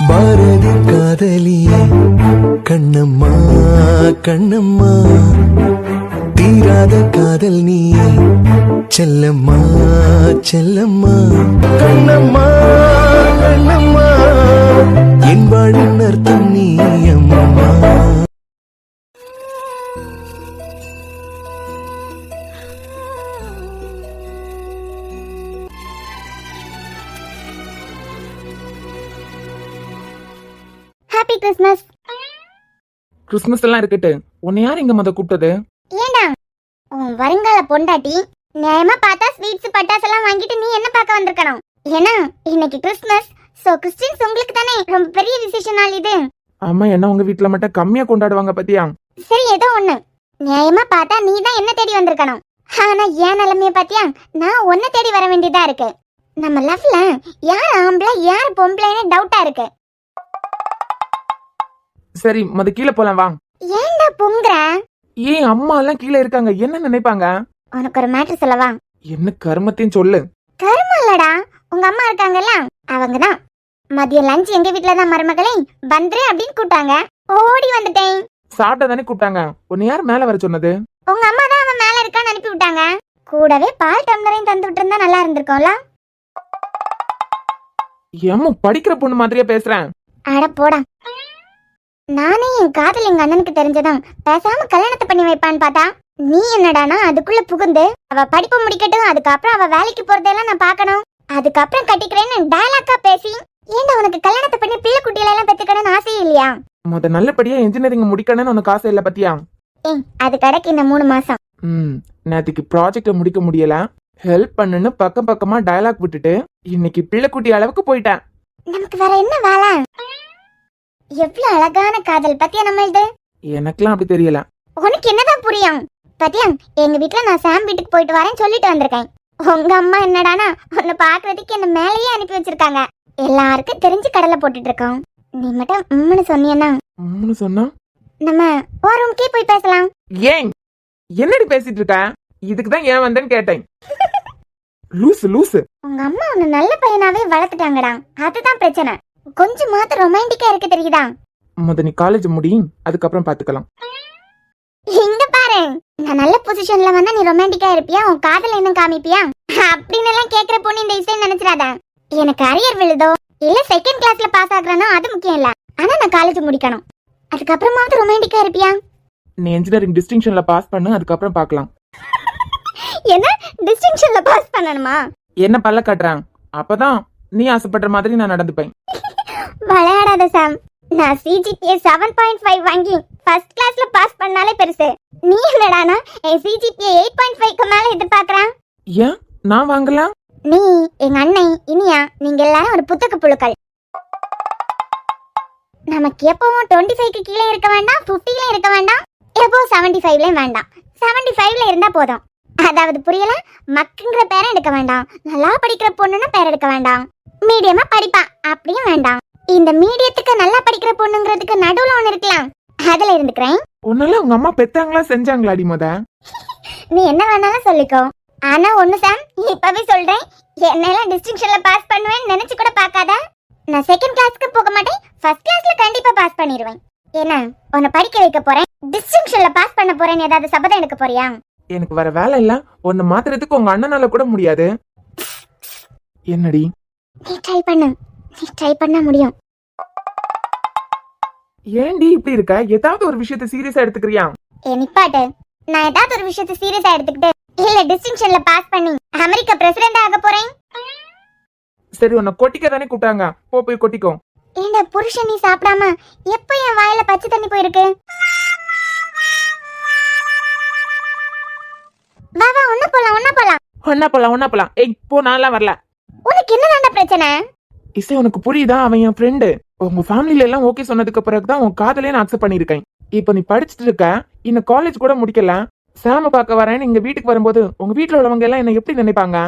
பாரதி காதலியே கண்ணம்மா கண்ணம்மா, தீராத காதல் நீயே செல்லம்மா செல்லம்மா. கண்ணம்மா கண்ணம்மா, என் வாழின் அர்த்தம் நீ அம்மா. Happy Christmas. கிறிஸ்மஸ் எல்லாம் இருக்கட்டு, உன்னை யார் இங்க மொத கூப்பிட்டது? ஏண்டா உன் வருங்கால பொண்டாட்டி நியாயமா பார்த்தா ஸ்வீட்ஸ் பட்டாசு எல்லாம் வாங்கிட்டு நீ என்ன பார்க்க வந்திருக்கணும். ஏன்னா இன்னைக்கு கிறிஸ்மஸ், சோ கிறிஸ்டியன்ஸ் உங்களுக்கு தானே ரொம்ப பெரிய விசேஷ நாள் இது. ஆமா, என்ன உங்க வீட்ல மட்டும் கம்மியா கொண்டாடுவாங்க பத்தியா? சரி, ஏதோ ஒண்ணு நியாயமா பார்த்தா நீ தான் என்ன தேடி வந்திருக்கணும். ஆனா ஏன் நிலைமைய பாத்தியா, நான் உன்னை தேடி வர வேண்டியதா இருக்கு. நம்ம லவ்ல யார் ஆம்பளை யார் பொம்பளைன்னு டவுட்டா இருக்கு. சரி, மொத கீழே போலாம் வா. ஏன்டா பொங்குற? ஏன் அம்மா எல்லாம் கீழே இருக்காங்க, என்ன நினைப்பாங்க? உனக்கு ஒரு மேட்டர் சொல்லவா? என்ன கர்மத்தையும் சொல்லு. கர்மம் இல்லடா, உங்க அம்மா இருக்காங்கல்ல அவங்கதான் மதியம் லஞ்ச் எங்க வீட்டுல தான் மருமகளே வந்துரு அப்படின்னு கூப்பிட்டாங்க. ஓடி வந்துட்டேன். சாப்பிட்ட தானே கூப்பிட்டாங்க, உன்னை யார் மேல வர சொன்னது? உங்க அம்மா தான் அவன் மேல இருக்கான்னு அனுப்பி விட்டாங்க. கூடவே பால் டம்ளரையும் தந்து விட்டு இருந்தா நல்லா இருந்திருக்கும்ல. ஏம்மா படிக்கிற பொண்ணு மாதிரியே பேசுறேன். அட போடா. நானே என் காதல் எங்க அண்ணனுக்கு தெரிஞ்சதான் பேசாம கல்யாணத்தை பண்ணி வைப்பான்னு பார்த்தா நீ என்னடானா அதுக்குள்ள புகுந்து அவ படிப்பு முடிக்கட்டும், அதுக்கப்புறம் அவ வேலைக்கு போறதெல்லாம் நான் பாக்கணும், அதுக்கப்புறம் கட்டிக்கிறேன்னு டயலாக்கா பேசி, ஏன்டா உனக்கு கல்யாணத்தை பண்ணி பிள்ளை குட்டியில எல்லாம் பெத்துக்கணும்னு ஆசையே இல்லையா? முத நல்லபடியா இன்ஜினியரிங் முடிக்கணும்னு உனக்கு ஆசை இல்ல பத்தியா? அது கடைக்கு இந்த 3 மாசம். நேற்றுக்கு ப்ராஜெக்ட முடிக்க முடியல, ஹெல்ப் பண்ணுன்னு பக்கம் பக்கமா டயலாக் விட்டுட்டு இன்னைக்கு பிள்ளை குட்டி அளவுக்கு போயிட்டேன். நமக்கு வேற என்ன வேலை? எவ்வளவு அழகான காதல் பத்தியா நம்மள்து. எனக்குலாம் அப்படி தெரியல. உனக்கு என்னதான் புரியும் பத்தியா? எங்க வீட்டுல நான் சாம் வீட்டுக்கு போயிட்டு வரேன்னு சொல்லிட்டு வந்திருக்கேன். உங்க அம்மா என்னடானா உன்னை பாக்குறதுக்கு என்ன மேலேயே அனுப்பி வச்சிருக்காங்க. எல்லாருக்கும் தெரிஞ்சு கடலை போட்டுட்டு இருக்கோம். நீ மட்டும் உம்முன்னு சொன்னீன்னா சொன்னா நம்ம ஒரு ரூம்க்கே போய் பேசலாம். ஏன் என்னடி பேசிட்டு இருக்க? இதுக்குதான் ஏன் வந்தேன்னு கேட்டேன். லூசு லூசு. உங்க அம்மா உன்னை நல்ல பையனாவே வளர்த்துட்டாங்கடா, அதுதான் பிரச்சனை. கொஞ்சம் மாத்த ரொமான்டிக்கா இருக்கு தெரியுதா? முத நீ காலேஜ் முடியும், அதுக்கப்புறம் பாத்துக்கலாம். இங்க பாரு, நான் நல்ல பொசிஷன்ல வந்தா நீ ரொமான்டிக்கா இருப்பியா, உன் காதல என்ன காமிப்பியா அப்படின்னு எல்லாம் கேக்குற பொண்ணு இந்த விஷயம் நினைச்சிடாத. எனக்கு அரியர் விழுதோ இல்ல செகண்ட் கிளாஸ்ல பாஸ் ஆகுறனோ அது முக்கியம் இல்ல, ஆனா நான் காலேஜ் முடிக்கணும், அதுக்கப்புறமாவது ரொமான்டிக்கா இருப்பியா? நீ இன்ஜினியரிங் டிஸ்டிங்ஷன்ல பாஸ் பண்ணு, அதுக்கப்புறம் பார்க்கலாம். என்ன டிஸ்டிங்ஷன்ல பாஸ் பண்ணணுமா? என்ன பல்ல காட்டுறான், அப்பதான் நீ ஆசைப்படுற மாதிரி நான் நடந்துப்பேன். விளையாடாத சாம், நான் CGPA 7.5 வாங்கி ஃபர்ஸ்ட் கிளாஸ்ல பாஸ் பண்ணாலே பெருசு. நீ என்னடானா CGPA 8.5க்கு மேல எதிர்பார்க்கறான். ஏன் நான் வாங்கலாம்? நீ எங்க அண்ணன் இனியா நீங்க எல்லாரும் ஒரு புத்தக புழுக்கள். நமக்கு எப்பவும் 25க்கு கீழே இருக்க வேண்டாம், 50ல இருக்க வேண்டாம், எப்பவும் 75லயும் வேண்டாம். 75ல இருந்தா போதும். அதாவது புரியல, மக்குங்கிற பேரை எடுக்க வேண்டாம், நல்லா படிக்கிற பொண்ணுன்னு பேர் எடுக்க வேண்டாம், மீடியமா படிப்பா அப்படியும் வேண்டாம். இந்த மீடியத்துக்கு நல்லா படிக்கிற பொண்ணுங்கிறதுக்கு நடுவுல ஒண்ணு இருக்கலாம், அதுல இருந்துக்கிறேன். உன்னால உங்க அம்மா பெத்தாங்களா செஞ்சாங்களாடி முத? நீ என்ன வேணாலும் சொல்லிக்கோ, ஆனா ஒண்ணு சாம் இப்பவே சொல்றேன், என்னெல்லாம் டிஸ்டிங்ஷன்ல பாஸ் பண்ணுவேன்னு நினைச்சு கூட பார்க்காத. நான் செகண்ட் கிளாஸ்க்கு போக மாட்டேன், ஃபர்ஸ்ட் கிளாஸ்ல கண்டிப்பா பாஸ் பண்ணிடுவேன். என்ன உன்னை படிக்க வைக்க போறேன், டிஸ்டிங்ஷன்ல பாஸ் பண்ண போறேன்னு ஏதாவது சபதம் எடுக்க போறியா? எனக்கு வர வேலை இல்ல, ஒன்னு மாத்துறதுக்கு உங்க அண்ணனால கூட முடியாது. என்னடி? நீ ட்ரை பண்ணு, நீ ட்ரை பண்ண முடியும். ஏன்டி இப்படி இருக்க? ஏதாவது ஒரு விஷயத்தை சீரியஸா எடுத்துக்கிறியா? நிப்பாட்டு, நான் ஏதாவது ஒரு விஷயத்தை சீரியஸா எடுத்துக்கிட்டு இல்ல டிஸ்டிங்ஷன்ல பாஸ் பண்ணி அமெரிக்கா பிரசிடென்ட் ஆக போறேன். சரி, உன்னை கொட்டிக்க தானே கூட்டாங்க, போய் கொட்டிக்கோ. ஏண்டா புருஷன் நீ சாப்பிடாம எப்ப என் வாயில பச்சை தண்ணி போயிருக்கு? வா வா, ஒண்ணா போலாம். ஏய் போ, நான்லாம் வரல. உனக்கு என்னடா பிரச்சனை? இசை உனக்கு புரியுதா? அவன் என் ஃப்ரெண்டு. உங்க ஃபேமிலில எல்லாம் ஓகே சொன்னதுக்கு பிறகுதான் உன் காதலே நான் அக்செப்ட் பண்ணிருக்கேன். இப்ப நீ படிச்சுட்டு இருக்க, இன்னும் காலேஜ் கூட முடிக்கல, சாம பாக்க வரேன்னு இங்க வீட்டுக்கு வரும்போது உங்க வீட்டுல உள்ளவங்க எல்லாம் என்ன எப்படி நினைப்பாங்க?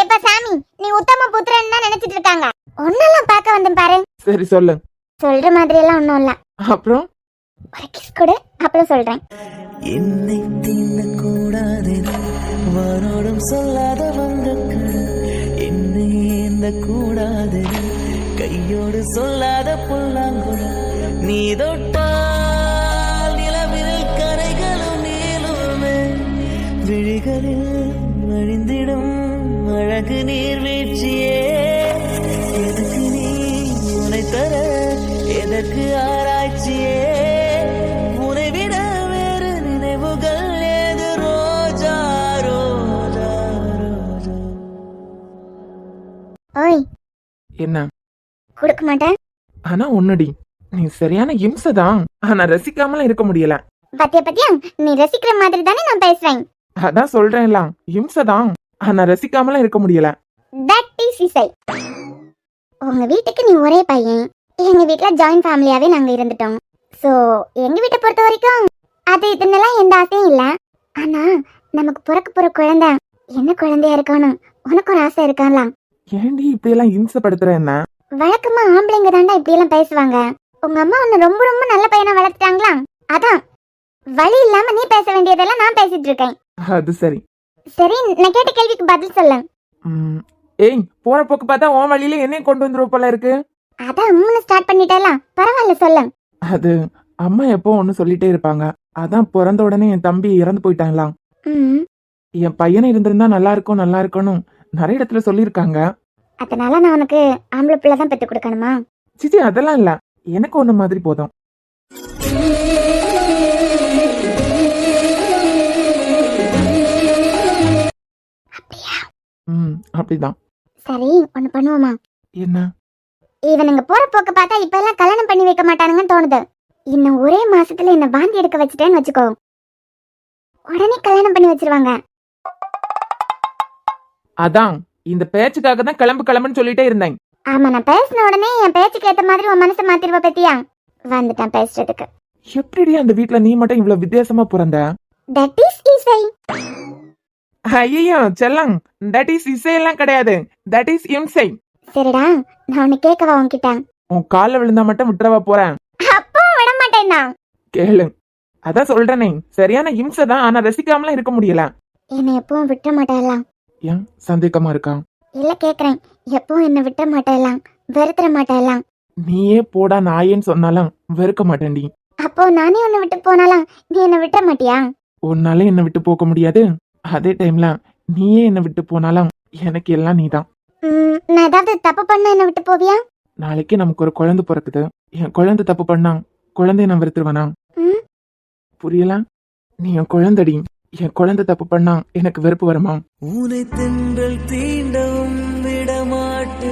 எப்ப சாமி, நீ உத்தம புத்திரன் தான் நினைச்சிட்டு இருக்காங்க. ஒன்னெல்லாம் பார்க்க வந்து பாரு. சரி சொல்லு. சொல்ற மாதிரி எல்லாம் ஒண்ணும் இல்ல. அப்புறம் ஒரு கிஸ் கொடு, அப்புறம் சொல்றேன். என்னை தீண்டக்கூடாது, வானோடும் சொல்லாத வங்கக்கள் என்னை ஏந்த கூடாது, கையோடு சொல்லாத புல்லாங்குழல் நீ தொட்டால் நிலவில் கரைகளும் நீளுமே விழிகளில் வழிந்திடும் அழகு நீர்வீழ்ச்சியே எதற்கு நீ உனை தர எதற்கு ஆராய்ச்சியே உனை விட வேறு நினைவுகள் ஏது ரோஜா ரோஜா ரோஜா. ஓய் என்ன? கொடுக்க மாட்டேன். ஆனா ஒண்ணுடி, நீ சரியான இம்சைதான். ஆனா ரசிக்காமலாம் இருக்க முடியல. பத்தியா நீ ரசிக்கிற மாதிரி தானே நான் பேசுறேன். அதான் சொல்றேன்ல, இம்சைதான். ஆனா ரசிக்காமலாம் இருக்க முடியல. தட் இஸ் இசை. உங்க வீட்டுக்கு நீ ஒரே பையன், எங்க வீட்ல ஜாயிண்ட் ஃபேமிலியாவே நாங்க இருந்துட்டோம். சோ எங்க வீட்டை பொறுத்த வரைக்கும் அது இதுன்னெல்லாம் எந்த ஆசையும் இல்ல. ஆனா நமக்கு பிறக்க போற குழந்தை என்ன குழந்தையா இருக்கணும், உனக்கு ஒரு ஆசை இருக்கான்ல. ஏண்டி இப்படி எல்லாம் இம்சப்படுத்துற? என்ன வழக்கமா ஆம்பளைங்க தாண்டா இப்படி எல்லாம் பேசுவாங்க. உங்க அம்மா உன்னை ரொம்ப ரொம்ப நல்ல பையனா வளர்த்துட்டாங்களா, அதான் வழி இல்லாம நீ பேச வேண்டியதெல்லாம் நான் பேசிட்டு இருக்கேன். அது சரி. சரி, நான் கேட்ட கேள்விக்கு பதில் சொல்ல. ஏய், போற போக்கு பார்த்தா உன் வழியில என்னையும் கொண்டு வந்துருவ போல இருக்கு. அதான் அம்முன்னு ஸ்டார்ட் பண்ணிட்டேலாம், பரவாயில்ல சொல்ல. அது அம்மா எப்போ ஒண்ணு சொல்லிட்டே இருப்பாங்க. அதான் பிறந்த உடனே என் தம்பி இறந்து போயிட்டாங்களாம். என் பையனை இருந்திருந்தா நல்லா இருக்கும் நல்லா இருக்கணும் நிறைய இடத்துல சொல்லியிருக்காங்க. அதனால நான் உனக்கு ஆம்பளை பிள்ளை தான் பெத்து கொடுக்கணுமா? சிச்சி, அதெல்லாம் இல்ல, எனக்கு ஒண்ணு மாதிரி போதும். அப்படிதான். சரி, ஒண்ணு பண்ணுவோமா? என்ன? இவனுங்க போற போக்க பார்த்தா இப்ப எல்லாம் கல்யாணம் பண்ணி வைக்க மாட்டானுங்கன்னு தோணுது. இன்னும் ஒரே மாசத்துல என்ன வாந்தி எடுக்க வச்சுட்டேன்னு வச்சுக்கோ, உடனே கல்யாணம் பண்ணி வச்சிருவாங்க. அதான் இந்த பேச்சுக்காக தான் கிளம்புன்னு சொல்லிட்டே இருந்தேன். ஆமா, நான் பேசின உடனே என் பேச்சுக்கு ஏத்த மாதிரி உன் மனசை மாத்திருவ பத்தியா? வந்துட்டான் பேசுறதுக்கு. எப்படி அந்த வீட்ல நீ மட்டும் இவ்வளவு வித்தியாசமா பிறந்த? தட் இஸ் இசை. ஐயோ செல்லம், தட் இஸ் இசை எல்லாம் கிடையாது, தட் இஸ் இம்சை. சரிடா, நான் உன்னை கேட்கவா உன்கிட்ட? உன் கால்ல விழுந்தா மட்டும் விட்டுறவா போறேன்? அப்போ விட மாட்டேன்னா. கேளு, அதான் சொல்றேனே, சரியான இம்சை தான். ஆனா ரசிக்காமலாம் இருக்க முடியல. என்னை எப்பவும் விட்ட மாட்டேலாம். ஏன் சந்தேகமா இருக்கா? இல்ல, கேக்குறேன். எப்பவும் என்ன விட்ட மாட்டேலாம், வெறுத்துற மாட்டேலாம். நீயே போடா நாயேன்னு சொன்னாலும் வெறுக்க மாட்டேன்டி. அப்போ நானே உன்னை விட்டு போனாலும் நீ என்ன விட்ட மாட்டியா? உன்னால என்ன விட்டு போக முடியாது. அதே டைம்ல நீயே என்ன விட்டு போனாலும் எனக்கு எல்லாம் நீதான். நான் ஏதாவது தப்பு பண்ணா என்ன விட்டு போவியா? நாளைக்கு நமக்கு ஒரு குழந்தை பிறக்குது. என் குழந்தை தப்பு பண்ணா குழந்தைய நான் வெறுத்துருவேனா? புரியல? நீ என் குழந்தைடி. என் குழந்தை தப்பு பண்ணா எனக்கு வெறுப்பு வருமா? உனை தென்றல் தீண்டவும் விடமாட்டு,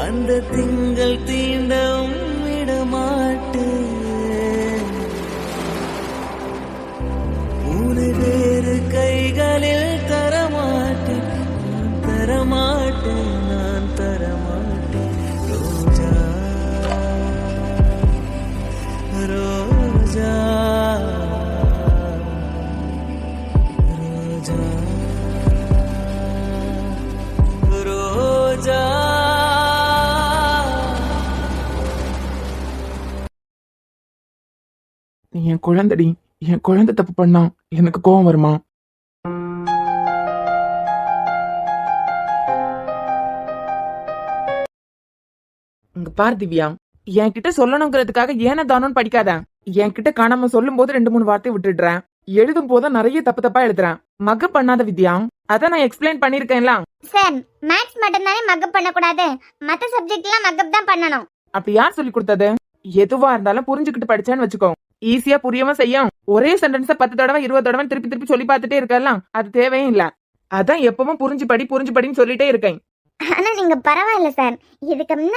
அந்த திங்கள் தீண்டவும் விடமாட்டு, உனை வேறு கைகளில் தரமாட்டேன், நான் தரமாட்டேன், நான் தரமாட்டேன். ரோஜா ரோஜா ரோஜா ரோஜா. நீ என் குழந்தைடி. என் குழந்தை தப்பு பண்ணா எனக்கு கோவம் வருமா? இங்க பார் திவ்யா, என்கிட்ட சொல்லணுங்கிறதுக்காக ஏன தானோன்னு படிக்காத. என்கிட்ட காணாம சொல்லும் போது 2-3 வார்த்தை விட்டுடுறேன். எழுதும் போதும் நிறைய தப்பா எழுதுறேன். மக பண்ணாத வித்யா, அதான் நான் எக்ஸ்பிளைன் பண்ணிருக்கேன்ல. சார், மேத்ஸ் மட்டும் தானே மக்கப் பண்ண கூடாது, மத்த சப்ஜெக்ட் எல்லாம் மக்கப் தான் பண்ணணும். அப்படி யார் சொல்லி கொடுத்தது? எதுவா இருந்தாலும் புரிஞ்சுக்கிட்டு படிச்சேன்னு வச்சுக்கோ, ஈஸியா புரியவும் செய்யும். ஒரே சென்டென்ஸ 10 தடவை 20 தடவை திருப்பி சொல்லி பார்த்துட்டே இருக்கலாம், அது தேவையும் இல்ல. அதான் எப்பவும் புரிஞ்சு படின்னு சொல்லிட்டே இருக்கேன். ஆனா நீங்க பரவாயில்ல சார். இதுக்கு முன்ன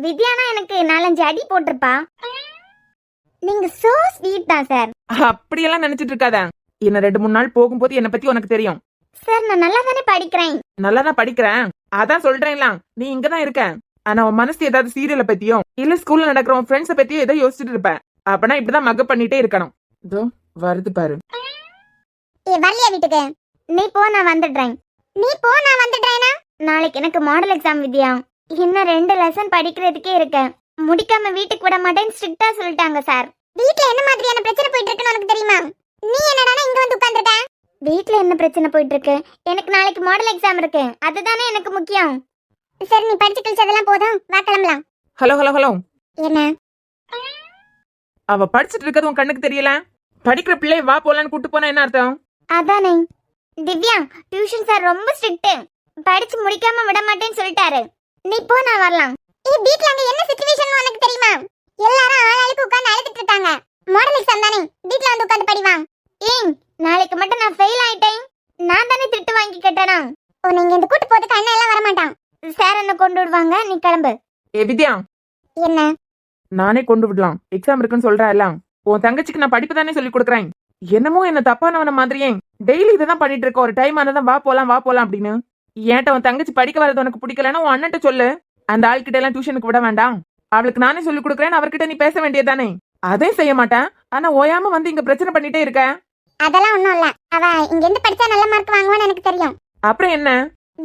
வித்யானா எனக்கு 4-5 அடி போட்டிருப்பா. நீங்க சோ ஸ்வீட் தான் சார். அப்படியெல்லாம் நினைச்சிட்டு இருக்காத. இன்னும் 2-3 நாள் போகும்போது என்னை பத்தி உனக்கு தெரியும். சார், நான் நல்லா தானே படிக்கிறேன். நல்லா தான் படிக்கிறேன், அதான் சொல்றேன்ல. நீ இங்கதான் இருக்க, ஆனா உன் மனசு ஏதாவது சீரியலை பத்தியோ இல்ல ஸ்கூல்ல நடக்கிற உன் ஃப்ரெண்ட்ஸ பத்தியோ ஏதோ யோசிச்சுட்டு இருப்ப. அப்பனா இப்படிதான் மக்கப் பண்ணிட்டே இருக்கணும். இதோ வருது பாரு. வரலையா வீட்டுக்கு? நீ போ, நான் வந்துடுறேன். நீ போ, நான் வந்துடுறேனா? நாளைக்கு எனக்கு மாடல் எக்ஸாம் வித்யா. இன்னும் 2 லெசன் படிக்கிறதுக்கே இருக்கேன். முடிக்காம வீட்டுக்கு விட மாட்டேன்னு ஸ்ட்ரிக்ட்டா சொல்லிட்டாங்க சார். வீட்ல என்ன மாதிரியான பிரச்சனை போயிட்டு இருக்குன்னு உனக்கு தெரியுமா? நீ என்னடானா இங்க வந்து உட்கார்ந்துட்ட? வீட்ல என்ன பிரச்சனை போயிட்டு இருக்கு? எனக்கு நாளைக்கு மாடல் எக்ஸாம் இருக்கு, அதுதானே எனக்கு முக்கியம். சரி, நீ படிச்சு கிழிச்சதெல்லாம் போதும், வா கிளம்பலாம். ஹலோ ஹலோ ஹலோ, என்ன? அவ படிச்சிட்டு இருக்கிறது உன் கண்ணுக்கு தெரியல? படிக்கிற பிள்ளை வா போலான்னு கூட்டு போனா என்ன அர்த்தம்? அதானே திவ்யா, டியூஷன் சார் ரொம்ப ஸ்ட்ரிக்ட், படிச்சு முடிக்காம விட மாட்டேன்னு சொல்லிட்டாரு. நீ போ, நான் வரலாம். வீட்ல அங்க என்ன சிச்சுவேஷன் உனக்கு தெரியுமா? எல்லாரும் ஆளாளுக்கு உட்கார்ந்து அழுதுட்டு இருக்காங்க. மாடல் எக்ஸாம் தானே, வீட்ல வந்து உட்கார்ந்து படிவா. ஏன் நாளைக்கு மட்டும் நான் ஃபெயில் ஆயிட்டேன், நான் தானே திட்டு வாங்கி கேட்டேனா? நீங்க இந்த கூட்டு போறதுக்கு அண்ணன் எல்லாம் வர மாட்டான். சார் என்ன கொண்டு விடுவாங்க, நீ கிளம்பு. ஏ வித்யா, என்ன? நானே கொண்டு விடலாம், எக்ஸாம் இருக்குன்னு சொல்றா. உன் தங்கச்சிக்கு நான் படிப்பு தானே சொல்லி கொடுக்குறேன். என்னமோ என்ன தப்பானவன மாதிரியே டெய்லி இதான் பண்ணிட்டு இருக்க. ஒரு டைம் ஆனதான் வா போலாம் அப்படின்னு. ஏன்ட்ட உன் தங்கச்சி படிக்க வரது உனக்கு பிடிக்கலன்னா உன் அண்ணன்ட்ட சொல்லு. அந்த ஆள்கிட்ட எல்லாம் டியூஷனுக்கு விட வேண்டாம், அவளுக்கு நானே சொல்லி கொடுக்குறேன், அவர்கிட்ட நீ பேச வேண்டியதானே. அதே செய்ய மாட்டேன், ஆனா ஓயாம வந்து இங்க பிரச்சனை பண்ணிட்டே இருக்க. அதெல்லாம் ஒண்ணும் இல்ல, அவ இங்க இருந்து படிச்சா நல்ல மார்க் வாங்குவான்னு எனக்கு தெரியும். அப்புறம் என்ன?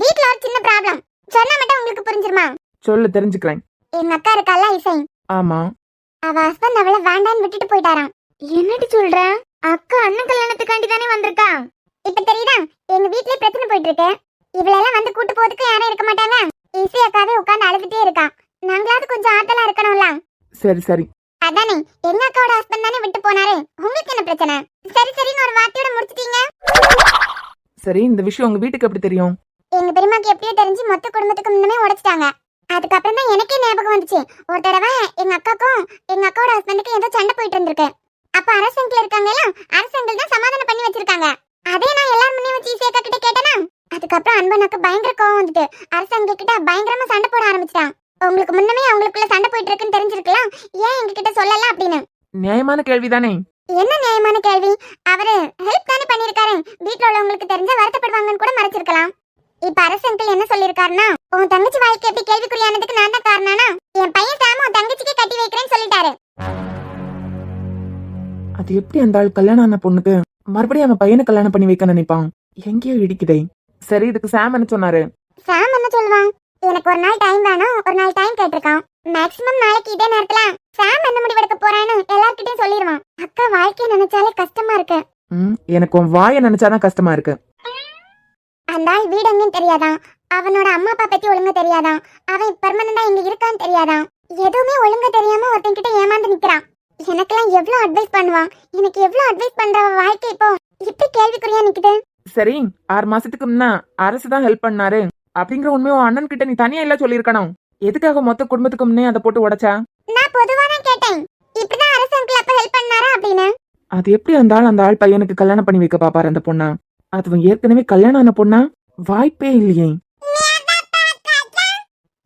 வீட்ல ஒரு சின்ன ப்ராப்ளம், சொன்னா மட்டும் உங்களுக்கு புரிஞ்சிருமா? சொல்லு, தெரிஞ்சுக்கிறேன். எங்க அக்கா இருக்கால இசை, ஆமா, அவ ஹஸ்பண்ட் அவளை வேண்டான்னு விட்டுட்டு போயிட்டாராம். என்னடி சொல்ற? அக்கா அண்ணன் கல்யாணத்துக்காண்டி தானே வந்திருக்கா. இப்ப தெரியுதா, எங்க வீட்லயே பிரச்சனை போயிட்டு இருக்கு. இவளெல்லாம் வந்து கூட்டு போறதுக்கு யாரும் இருக்க மாட்டாங்க. இசை அக்காவே உட்கார்ந்து அழுதுட்டே இருக்கா. நாங்களாவது கொஞ்சம் ஆத்தலா இருக்கணும்ல. சரி சரி. அதானே, எங்க அக்காவோட ஹஸ்பண்ட் தானே விட்டு போனாரு, உங்களுக்கு என்ன பிரச்சனை? சரி சரின்னு ஒரு வார்த்தையோட முடிச்சிட்டீங்க. சரி, இந்த விஷயம் உங்க வீட்டுக்கு எப்படி தெரியும்? எங்க பெரியமாக்கு எப்படியோ தெரிஞ்சு மொத்த குடும்பத்துக்கு முன்னமே உடைச்சிட்டாங்க. அதுக்கப்புறம் தான் எனக்கே ஞாபகம் வந்துச்சு. ஒரு தடவை எங்க அக்காக்கும் எங்க அக்காவோட ஹஸ்பண்டுக்கு ஏதோ சண்டை போயிட்டு இருந்திருக்கு. அப்ப அரசங்கல இருக்காங்கல்ல, அரசங்கல் தான் சமாதானம் பண்ணி வச்சிருக்காங்க. அதே நான் எல்லாரும் முன்னே வச்சு ஈஸியா கிட்ட கேட்டேனா, அதுக்கப்புறம் அன்பனுக்கு பயங்கர கோவம் வந்துட்டு அரசங்க கிட்ட பயங்கரமா சண்டை போட ஆரம்பிச்சிட்டான். உங்களுக்கு முன்னமே அவங்களுக்குள்ள சண்டை போயிட்டு இருக்குன்னு தெரிஞ்சிருக்கலாம், ஏன் எங்க கிட்ட சொல்லல அப்படின்னு. நியாயமான கேள்விதானே? என்ன நியாயமான கேள்வி? அவரு ஹெல்ப் தானே பண்ணிருக்காரு, வீட்ல உள்ளவங்களுக்கு தெரிஞ்சா வருத்தப்படுவாங்கன்னு கூட மறைச்சிருக்கலாம். இப்ப அரசங்கல் என்ன சொல்லிருக்காருன்னா, உன் தங்கச்சி வாழ்க்கை எப்படி கேள்விக்குறியானதுக்கு நான் தான் காரணம்னா, என் பையன் சாம உன் தங்கச்சிக்கே கட்டி வைக்கிறேன்னு சொல்லிட்டாரு. அது எப்படி அந்த ஆள் கல்யாணம் ஆன பொண்ணுக்கு மறுபடியும் அவன் பையனை கல்யாணம் பண்ணி வைக்க நினைப்பான்? எங்கேயோ இடிக்குதே. சரி, இதுக்கு சாம் என்ன சொன்னாரு? சாம் என்ன சொல்லுவான்? எனக்கு ஒரு நாள் டைம் வேணும், ஒரு நாள் டைம் கேட்டிருக்கான். மேக்ஸிமம் நாளைக்கு இதே நேரத்துல சாம் என்ன முடிவெடுக்க போறான்னு எல்லார்கிட்டயும் சொல்லிடுவான். அக்கா வாழ்க்கைய நினைச்சாலே கஷ்டமா இருக்கு. எனக்கு உன் வாயை நினைச்சாதான் கஷ்டமா இருக்கு. அந்த ஆள் வீடு எங்கன்னு தெரியாதான், அவனோட அம்மா அப்பா பத்தி ஒழுங்கா தெரியாதான், அவன் பெர்மனண்டா இங்க இருக்கான்னு தெரியாதான். எதுவுமே ஒழுங்கா தெரியாம ஒருத்தன் கிட்ட ஏமாந்து நிக்கிறான். எனக்கெல்லாம் எவ்வளவு அட்வைஸ் பண்ணுவான், எனக்கு எவ்வளவு அட்வைஸ் பண்ற வாழ்க்கை இப்போ இப்படி கேள்விக்குறியா நிக்குது. சரி, 6 மாசத்துக்கு முன்ன அரசு தான் ஹெல்ப் பண்ணாரு அப்படிங்கிற உண்மையை உன் அண்ணன் கிட்ட நீ தனியா எல்லாம் சொல்லிருக்கணும். எதுக்காக மொத்த குடும்பத்துக்கு முன்னே அதை போட்டு உடைச்சா? நான் பொதுவா தான் கேட்டேன், இப்படிதான் அரசு அங்கிள் அப்ப ஹெல்ப் பண்ணாரா அப்படின்னு. அது எப்படி அந்த ஆள் பையனுக்கு கல்யாணம் பண்ணி வைக்க பாப்பாரு அந்த பொண்ணா? அதுவும் ஏற்கனவே கல்யாணம் ஆன பொண்ணா? வாய்ப்பே இல்லையே.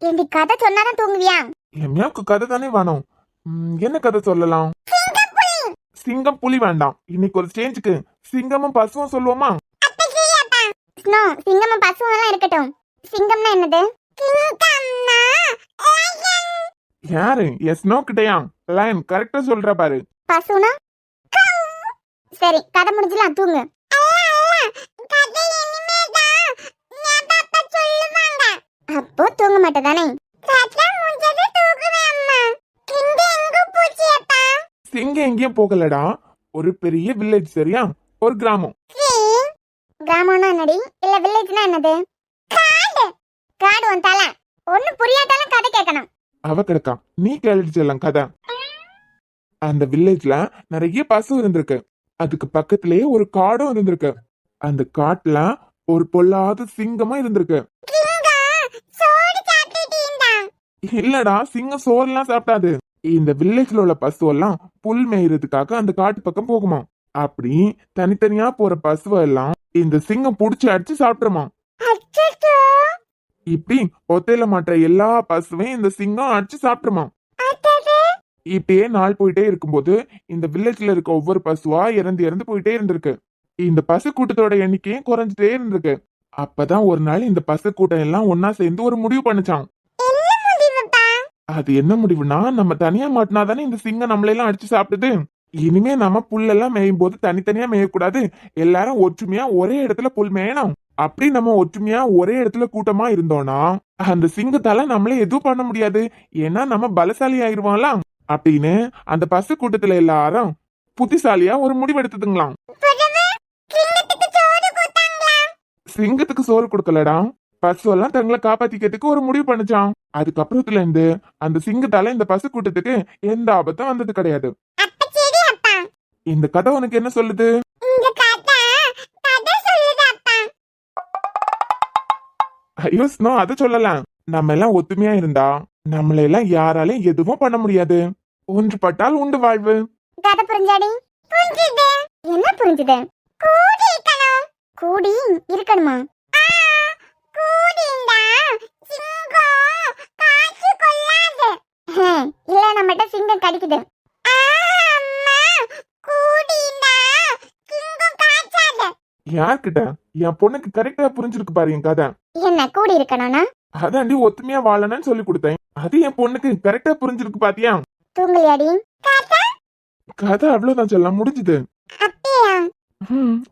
இந்த கதை சொன்னாதான் தூங்குவியா? எம்யாவுக்கு கதை தானே வேணும். என்ன கதை சொல்லலாம்? சிங்கம் புலி வேண்டாம், இன்னைக்கு ஒரு சேஞ்சுக்கு சிங்கமும் பசுவும் சொல்லுவோமா? ஸ்னோ, சிங்கமும் பசுவும் எல்லாம் இருக்கட்டும். சிங்கம்னா என்னது? யாரு? எஸ்னோ கிட்டயா? லைன் கரெக்டா சொல்ற பாரு. பசுனா? சரி, கதை முடிஞ்சலாம், தூங்கு. அப்போ தூங்க மாட்டேதானே? சிங்கம் எங்கேயும் போகலடா, ஒரு பெரிய வில்லேஜ், சரியா? ஒரு கிராமம். கிராமம்னா என்னடி? இல்ல வில்லேஜ்னா என்னது? காடு. காடு உன் தலை, ஒண்ணு புரியாட்டாலும் கதை கேட்கணும். அவ கிடக்கா, நீ கேட்டுலாம் கதை. அந்த வில்லேஜ்ல நிறைய பசு இருந்திருக்கு, அதுக்கு பக்கத்திலேயே ஒரு காடும் இருந்திருக்கு. அந்த காட்டுல ஒரு பொல்லாத சிங்கமா இருந்திருக்கு. இல்லடா, சிங்கம் சோறுலாம் சாப்பிட்டாது. இந்த வில்லேஜ்ல உள்ள பசு எல்லாம் புல் மேயறதுக்காக அந்த காட்டு பக்கம் போகுமா. அப்படி தனித்தனியா போற பசுவெல்லாம் இந்த சிங்கம் புடிச்சு அடிச்சு சாப்பிட்டுருமா. இப்படி ஒத்தையில மாற்ற எல்லா பசுவையும் இந்த சிங்கம் அடிச்சு சாப்பிட்டுருமா. இப்படியே நாள் போயிட்டே இருக்கும்போது இந்த வில்லேஜ்ல இருக்க ஒவ்வொரு பசுவா இறந்து போயிட்டே இருந்திருக்கு. இந்த பசு கூட்டத்தோட எண்ணிக்கையும் குறைஞ்சிட்டே இருந்திருக்கு. அப்பதான் ஒரு நாள் இந்த பசு கூட்டம் எல்லாம் ஒன்னா சேர்ந்து ஒரு முடிவு பண்ணுச்சான். அது என்ன முடிவுனா, நம்ம தனியா மாட்டினாதானே இந்த சிங்கம் நம்மளெல்லாம் அடிச்சு சாப்பிடுது. இனிமே நம்ம புல்லெல்லாம் மேயும் போது தனித்தனியா மேயக்கூடாது, எல்லாரும் ஒற்றுமையா ஒரே இடத்துல புல் மேயணும். அப்படி நம்ம ஒற்றுமையா ஒரே இடத்துல கூட்டமா இருந்தோம்னா அந்த சிங்கத்தால நம்மளே எதுவும் பண்ண முடியாது, ஏன்னா நம்ம பலசாலி ஆயிருவோம்லாம் அப்படின்னு அந்த பசு கூட்டத்துல எல்லாரும் புத்திசாலியா ஒரு முடிவு எடுத்துதுங்களாம். சிங்கத்துக்கு சோறு கொடுக்கலடா, பசு எல்லாம் தங்களை காப்பாத்திக்கிறதுக்கு ஒரு முடிவு பண்ணுச்சான். அதுக்கப்புறத்துல இருந்து அந்த சிங்கத்தால இந்த பசு கூட்டத்துக்கு எந்த ஆபத்தும் வந்தது கிடையாது. அப்ப சரி அப்பா. இந்த கதை உனக்கு என்ன சொல்லுது? இந்த கதை சொல்லுது அப்பா. ஐயோ ஸ்னோ, அது சொல்லலாம். நம்ம எல்லாம் ஒத்துமையா இருந்தா நம்மள எல்லாம் யாராலையும் எதுவும் பண்ண முடியாது. ஒன்றுபட்டால் உண்டு வாழ்வு. கதை புரிஞ்சாடி? புரிஞ்சுது. என்ன புரிஞ்சுது? கூடி இருக்கணும். கூடி இருக்கணுமா? கூடிண்டா சிங்கம் காய்ச்சி கொள்ளாது. இல்ல நம்மட்ட சிங்கம் கடிக்குது. அம்மா கூடிண்டா சிங்கம் காய்ச்சாது. யார்கிட்ட? என் பொண்ணுக்கு கரெக்டா புரிஞ்சிருக்கு பாரு என் கதை. என்ன கூடி இருக்கணும்னா? அதாண்டி ஒத்துமையா வாழணும்னு சொல்லி கொடுத்தேன். அது என் பொண்ணுக்கு கரெக்டா புரிஞ்சிருக்கு பாத்தியா? தூங்கலையாடி? கதை அவ்வளவுதான் சொல்ல முடிஞ்சுது. அப்படியா?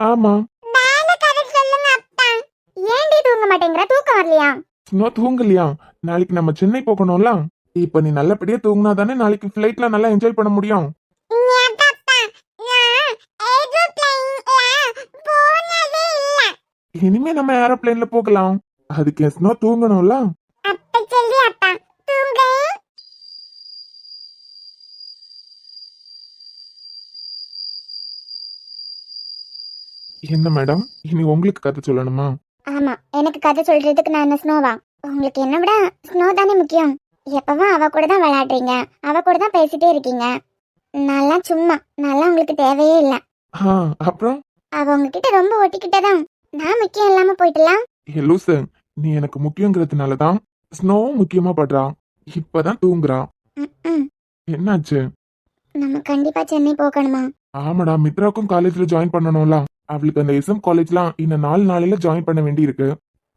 ஆமா. வேற கதை சொல்லுங்க அப்பா. ஏன்டி தூங்க மாட்டேங்கற? தூக்கம் வரலையா? ஸ்னோ தூங்கலையா? நாளைக்கு நம்ம சென்னை போகணும்ல. இப்ப நீ நல்லபடியா தூங்கினா தானே நாளைக்கு ஃபிளைட்ல நல்லா என்ஜாய் பண்ண முடியும். இனிமே நம்ம ஏரோப்ளேன்ல போகலாம். அதுக்கு ஸ்னோ தூங்கணும்ல. என்ன மேடம், இனி உங்களுக்கு கதை சொல்லணுமா? ஆமா, எனக்கு கதை சொல்றதுக்கு நான் என்ன ஸ்னோவா? உங்களுக்கு என்ன விட ஸ்னோ தானே முக்கியம். எப்பவும் அவ கூட தான் விளையாடுறீங்க, அவ கூட தான் பேசிட்டே இருக்கீங்க. நல்லா சும்மா நல்லா உங்களுக்கு தேவையே இல்ல. அப்புறம் அவ உங்ககிட்ட ரொம்ப ஒட்டிக்கிட்டதான் நான் முக்கியம் இல்லாம போயிட்டலாம். லூசு, நீ எனக்கு முக்கியங்கிறதுனாலதான் ஸ்னோவும் முக்கியமா படுறா. இப்பதான் தூங்குறா. என்னாச்சு? நம்ம கண்டிப்பா சென்னை போகணுமா? ஆமாடா, மித்ராக்கும் காலேஜ்ல ஜாயின் பண்ணணும்ல. அவளுக்கு அந்த எஸ்எம் காலேஜ்லாம் இன்னும் 4 நாளையில ஜாயின் பண்ண வேண்டி இருக்கு.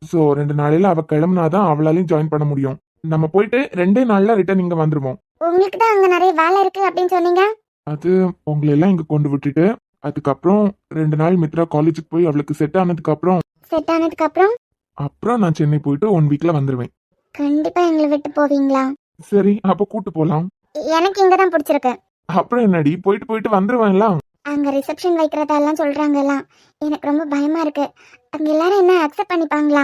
சோ 2 நாளையில அவ கிளம்புனாதான் அவளாலையும் ஜாயின் பண்ண முடியும். நம்ம போயிட்டு 2 நாள்ல ரிட்டர்ன் இங்க வந்துருவோம். உங்களுக்கு தான் அங்க நிறைய வேலை இருக்கு அப்படின்னு சொன்னீங்க. அது உங்களை எல்லாம் இங்க கொண்டு விட்டுட்டு அதுக்கப்புறம் 2 நாள் மித்ரா காலேஜுக்கு போய் அவளுக்கு செட் ஆனதுக்கு அப்புறம் நான் சென்னை போயிட்டு 1 வீக்ல வந்துருவேன். கண்டிப்பா எங்களை விட்டு போவீங்களா? சரி, அப்ப கூட்டு போலாம். எனக்கு இங்க தான் பிடிச்சிருக்கு. அப்புறம் என்னடி, போயிட்டு வந்துருவேன்ல. அங்க ரிசப்ஷன் வைக்கிறதெல்லாம் சொல்றாங்கல்ல, எனக்கு ரொம்ப பயமா இருக்கு. அங்க எல்லாரும் என்ன அக்செப்ட் பண்ணிப்பாங்களா?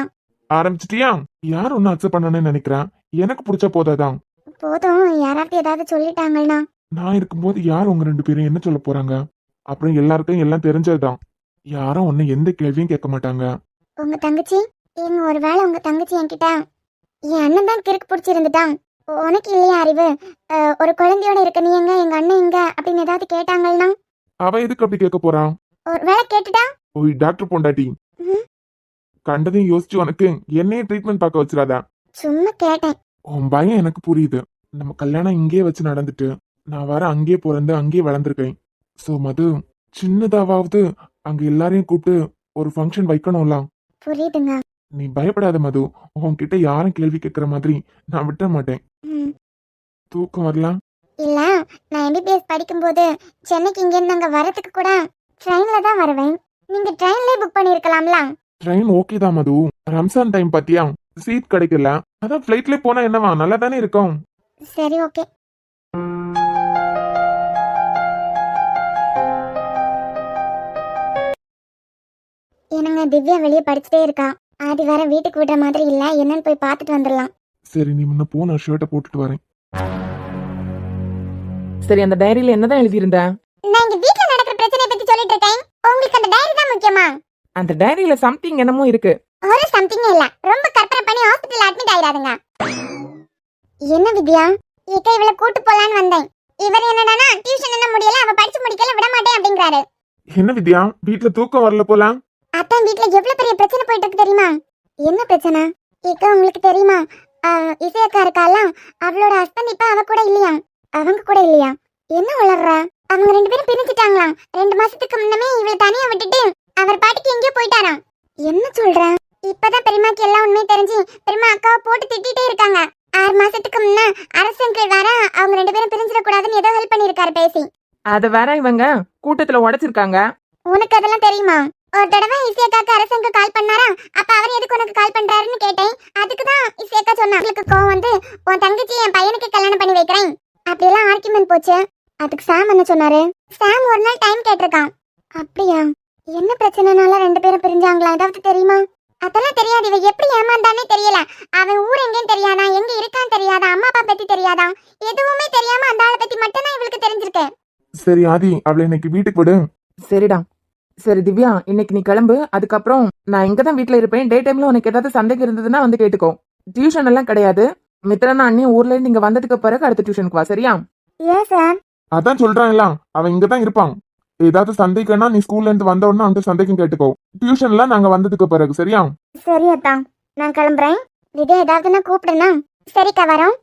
ஆரம்பிச்சிட்டியா? யார் ஒன்னும் அக்செப்ட் பண்ணணும்னு நினைக்கிறேன். எனக்கு பிடிச்ச போதாதான். போதும், யாராவது ஏதாவது சொல்லிட்டாங்கன்னா? நான் இருக்கும்போது யார் உங்க 2 பேரும் என்ன சொல்ல போறாங்க? அப்புறம் எல்லாருக்கும் எல்லாம் தெரிஞ்சதுதான். யாரும் ஒன்னு எந்த கேள்வியும் கேட்க மாட்டாங்க. உங்க தங்கச்சி எங்க? ஒருவேளை உங்க தங்கச்சி என்கிட்ட என் அண்ணன் தான் கிறுக்கு பிடிச்சிருந்துட்டான், உனக்கு இல்லையா அறிவு, ஒரு குழந்தையோட இருக்க நீ எங்க, எங்க அண்ணன் எங்க அப்படின்னு ஏதாவது கேட்டாங்கன்னா? அவ எதுக்கு அப்படி கேட்க போறான்? ஒருவேளை கேட்டுட்டா? ஓய் டாக்டர் பொண்டாட்டி, கண்டதையும் யோசிச்சு உனக்கு என்னையே ட்ரீட்மெண்ட் பார்க்க வச்சிடாதா. சும்மா கேட்டேன். உன் பயம் எனக்கு புரியுது. நம்ம கல்யாணம் இங்கே வச்சு நடந்துட்டு நான் வர அங்கேயே பிறந்து அங்கேயே வளர்ந்துருக்கேன். சோ மது, சின்னதாவது அங்க எல்லாரையும் கூப்பிட்டு ஒரு ஃபங்க்ஷன் வைக்கணும்ல. புரியுதுங்க. நீ பயப்படாத மது, உன்கிட்ட யாரும் கேள்வி கேட்கற மாதிரி நான் விட்ட மாட்டேன். தூக்கம் வரலாம்? இல்ல, நான் எம்பிபிஎஸ் படிக்கும்போது சென்னைக்கு இங்க இருந்து அங்க வரதுக்கு கூட ட்ரெயின்ல தான் வருவேன். நீங்க ட்ரெயின்லயே புக் பண்ணிருக்கலாம்ல. ட்ரெயின் ஓகே தான் மது, ரம்சான் டைம் பாத்தியா, சீட் கிடைக்கல. அதான் ஃபிளைட்ல போனா என்னவா, நல்லா தானே இருக்கும். சரி, ஓகே. என்னங்க, திவ்யா வெளியே படிச்சுட்டே இருக்கா. ஆதி வேற வீட்டுக்கு விடுற மாதிரி இல்ல, என்னன்னு போய் பார்த்துட்டு வந்துடலாம். சரி, நீ முன்ன போ, நான் ஷர்ட்டை போட்டுட்டு வரேன். சரி, அந்த டைரியில என்னதான் எழுதியிருந்த? நான் இங்க வீட்ல நடக்கிற பிரச்சனை பத்தி சொல்லிட்டு இருக்கேன். உங்களுக்கு அந்த டைரி தான் முக்கியமா? அந்த டைரியில சம்திங் என்னமோ இருக்கு. ஒரு சம்திங் இல்ல, ரொம்ப கற்பனை பண்ணி ஹாஸ்பிடல்ல அட்மிட் ஆயிராதுங்க. என்ன வித்யா, இக்க இவள கூட்டி போலான்னு வந்தேன். இவர் என்னடானா டியூஷன் என்ன முடியல, அவ படிச்சு முடிக்கல, விட மாட்டேன் அப்படிங்கறாரு. என்ன வித்யா, வீட்ல தூக்கம் வரல போல? அத்தான் வீட்ல எவ்வளவு பெரிய பிரச்சனை போயிட்டு இருக்கு தெரியுமா? என்ன பிரச்சனை இக்க உங்களுக்கு தெரியுமா? இசையக்கா இருக்கால, அவளோட ஹஸ்பண்ட் இப்ப அவ கூட இல்லையா, அவங்க கூட இல்லையா. என்ன வளர்ற? அவங்க 2 பேரும் பிரிஞ்சிட்டாங்களாம். 2 மாசத்துக்கு முன்னமே இவளை தனியா விட்டுட்டு அவர் பாட்டுக்கு எங்கேயோ போயிட்டாராம். என்ன சொல்ற? இப்பதான் பெரியமாக்கு எல்லாம் உண்மையை தெரிஞ்சு பெரியமா அக்காவை போட்டு திட்டிட்டே இருக்காங்க. 6 மாசத்துக்கு முன்ன அரசங்கில் வேற அவங்க 2 பேரும் பிரிஞ்சிடக்கூடாதுன்னு ஏதோ ஹெல்ப் பண்ணிருக்காரு பேசி. அத வேற இவங்க கூட்டத்துல உடைச்சிருக்காங்க. உனக்கு அதெல்லாம் தெரியுமா? ஒரு தடவை இசையக்காக்கு அரசங்க கால் பண்ணாரா, அப்ப அவர் எதுக்கு உனக்கு கால் பண்றாருன்னு கேட்டேன். அதுக்குதான் இசையக்கா சொன்னா, உங்களுக்கு கோவம் வந்து உன் தங்கச்சி என் பையனுக்கு கல்யாணம் பண்ணி வைக்கிறேன் அப்படியெல்லாம் ஆர்கியூமெண்ட் போச்சு. அதுக்கு சாம் என்ன சொன்னாரு? சாம் ஒரு நாள் டைம் கேட்டிருக்கான். அப்படியா? என்ன பிரச்சனைனால 2 பேரும் பிரிஞ்சாங்களா, ஏதாவது தெரியுமா? அதெல்லாம் தெரியாது. இவ எப்படி ஏமாந்தானே தெரியல. அவன் ஊர் எங்கேன்னு தெரியாதா, எங்க இருக்கான்னு தெரியாதா, அம்மா அப்பா பத்தி தெரியாதா, எதுவுமே தெரியாம அந்த ஆளை பத்தி மட்டும் தான் இவளுக்கு தெரிஞ்சிருக்கு. சரி ஆதி, அவளை இன்னைக்கு வீட்டுக்கு விடு. சரிடா. சரி திவ்யா, இன்னைக்கு நீ கிளம்பு. அதுக்கப்புறம் நான் இங்க தான் வீட்ல இருப்பேன். டே டைம்ல உனக்கு ஏதாவது சந்தேகம் இருந்ததுன்னா வந்து கேட்டுக்கோ. டியூஷன் எல்லாம் கிடையாது. மித்ரனா அண்ணி ஊர்ல இருந்து இங்க வந்ததுக்கு பிறகு அடுத்த டியூஷனுக்கு வா, சரியா? ஏன் சார்? அதான் சொல்றான்ல, அவன் இங்கதான் இருப்பான். ஏதாவது சந்தேகம்னா நீ ஸ்கூல்ல இருந்து வந்த உடனே அவன்கிட்ட சந்தேகம் கேட்டுக்கோ. டியூஷன்லாம் நாங்க வந்ததுக்கு பிறகு, சரியா? சரி அத்தா, நான் கிளம்புறேன். விஜய் ஏதாவதுன்னா கூப்பிடுனா. சரிக்கா, வரோம்.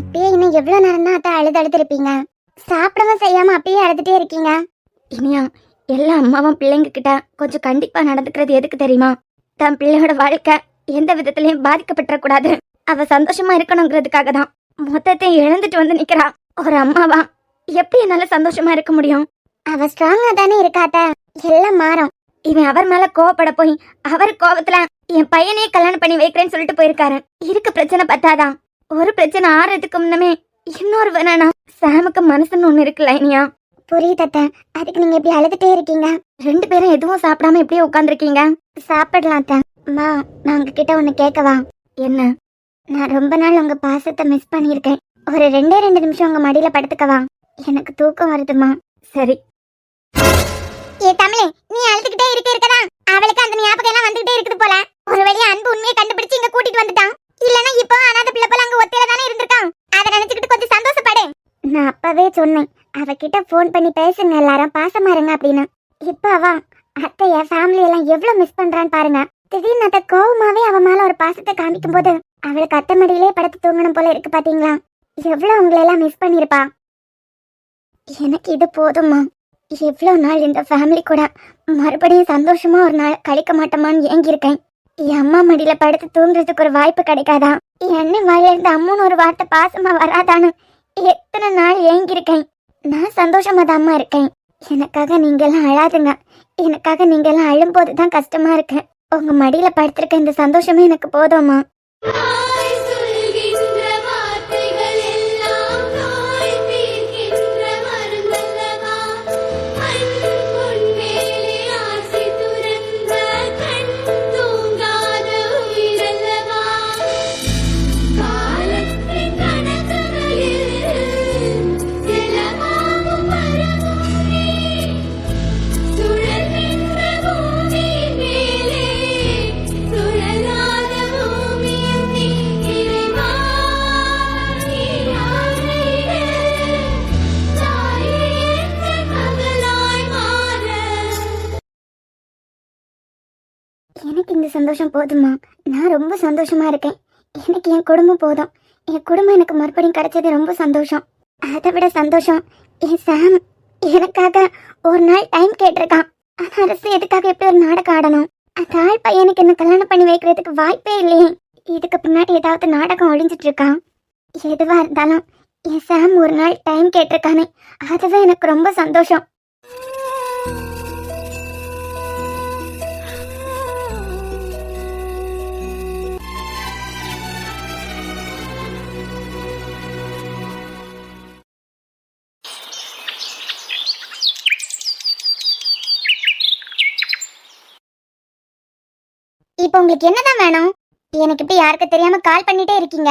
இப்பயே இன்னும் எவ்வளவு நேரம் தான் அத்தா அழுது இருப்பீங்க? சாப்பிடவும் செய்யாம அப்பயே அழுதுட்டே இருக்கீங்க. இனியா, எல்லா அம்மாவும் பிள்ளைங்க கிட்ட கொஞ்சம் கண்டிப்பா நடந்துக்கிறது எதுக்கு தெரியுமா? தன் பிள்ளையோட வாழ்க்கை எந்த விதத்திலயும் பாதிக்கப்பட்டக்கூடாது, அவ சந்தோஷமா இருக்கணுங்கிறதுக்காக தான். மொத்தத்தையும் இழந்துட்டு வந்து நிக்கிறா. ஒரு அம்மாவா எப்படி என்னால சந்தோஷமா இருக்க முடியும்? அவ ஸ்ட்ராங்கா தானே இருக்காத்த, எல்லாம் மாறும். இவன் அவர் மேல கோவப்பட போய் அவர் கோவத்துல என் பையனே கல்யாணம் பண்ணி வைக்கிறேன்னு சொல்லிட்டு போயிருக்காரு. இருக்க பிரச்சனை பத்தாதான், ஒரு பிரச்சனை ஆறதுக்கு முன்னமே இன்னொரு வேணா. சாமுக்கு மனசுன்னு ஒண்ணு இருக்குல்ல இனியா? புரியுதத்த, அதுக்கு நீங்க இப்படி அழுதுட்டே இருக்கீங்க. 2 பேரும் எதுவும் சாப்பிடாம இப்படியே உட்காந்துருக்கீங்க. சாப்பிடலாம் அத்த. அம்மா, நான் உங்ககிட்ட ஒண்ணு கேட்கவா? என்ன? நான் ரொம்ப நாள் உங்க பாசத்தை மிஸ் பண்ணியிருக்கேன். ஒரு 2 நிமிஷம் உங்க மடியில படுத்துக்கவா? எனக்கு தூக்கம் வருதுமா. சரி. ஏ தமிழே, நீ அழுதுகிட்டே இருக்கதா அவளுக்கு அந்த ஞாபகம் எல்லாம் வந்துகிட்டே இருக்குது போல. ஒரு வழியா அன்பு உண்மையை கண்டுபிடிச்சு இங்க கூட்டிட்டு வந்துட்டான். இல்லனா இப்போ அனாதை பிள்ளை போல அங்க ஒத்தையில தானே இருந்திருக்கான். அதை நினைச்சுக்கிட்டு கொஞ்சம் சந்தோஷப்படு. நான் அப்பவே சொன்னேன், அவகிட்ட போன் பண்ணி பேசுங்க, எல்லாரும் பாசமா இருங்க அப்படின்னு. இப்ப அவ அத்தைய ஃபேமிலி எல்லாம் எவ்வளவு மிஸ் பண்றான்னு பாருங்க. திடீர்னு அத்தை கோவமாவே அவ மேல ஒரு பாசத்தை காமிக்கும் போது அவளுக்கு அத்தை மடியிலே படுத்து தூங்கணும் போல இருக்கு. பாத்தீங்களா எவ்வளவு உங்களை எல்லாம் மிஸ் பண்ணிருப்பா. எனக்கு இது போதுமா. எவ்வளவு நாள் இந்த ஃபேமிலி கூட மறுபடியும் சந்தோஷமா ஒரு நாள் கழிக்க மாட்டோமான்னு ஏங்கியிருக்கேன். என் அம்மா மடியில படுத்து தூங்குறதுக்கு ஒரு வாய்ப்பு கிடைக்காதா? என் அண்ணன் வாயில இருந்து அம்முன்னு ஒரு வார்த்தை பாசமா வராதான்னு எத்தனை நாள் ஏங்கியிருக்கேன். நான் சந்தோஷமா தாம்மா இருக்கேன். எனக்காக நீங்க எல்லாம் அழாதுங்க. எனக்காக நீங்க எல்லாம் அழும்போதுதான் கஷ்டமா இருக்கு. உங்க மடியில படுத்திருக்க இந்த சந்தோஷமே எனக்கு போதும்மா. எனக்கு இந்த சந்தோஷம் போதுமா. நான் ரொம்ப சந்தோஷமா இருக்கேன். எனக்கு என் குடும்பம் போதும். என் குடும்பம் எனக்கு மறுபடியும் கிடைச்சது ரொம்ப சந்தோஷம். அதை விட சந்தோஷம் என் சாம் எனக்காக ஒரு நாள் டைம் கேட்டிருக்கான். ஆனா அரசு எதுக்காக எப்படி ஒரு நாடகம் ஆடணும்? அந்த ஆள் பையனுக்கு என்ன கல்யாணம் பண்ணி வைக்கிறதுக்கு வாய்ப்பே இல்லையே. இதுக்கு பின்னாடி ஏதாவது நாடகம் ஒழிஞ்சிட்டு இருக்கான். எதுவா இருந்தாலும் என் சாம் ஒரு நாள் டைம் கேட்டிருக்கானே, அதுவே எனக்கு ரொம்ப சந்தோஷம். இப்போ உங்களுக்கு என்னதான் வேணும்? எனக்கு இப்ப யாருக்கு தெரியாம கால் பண்ணிட்டே இருக்கீங்க.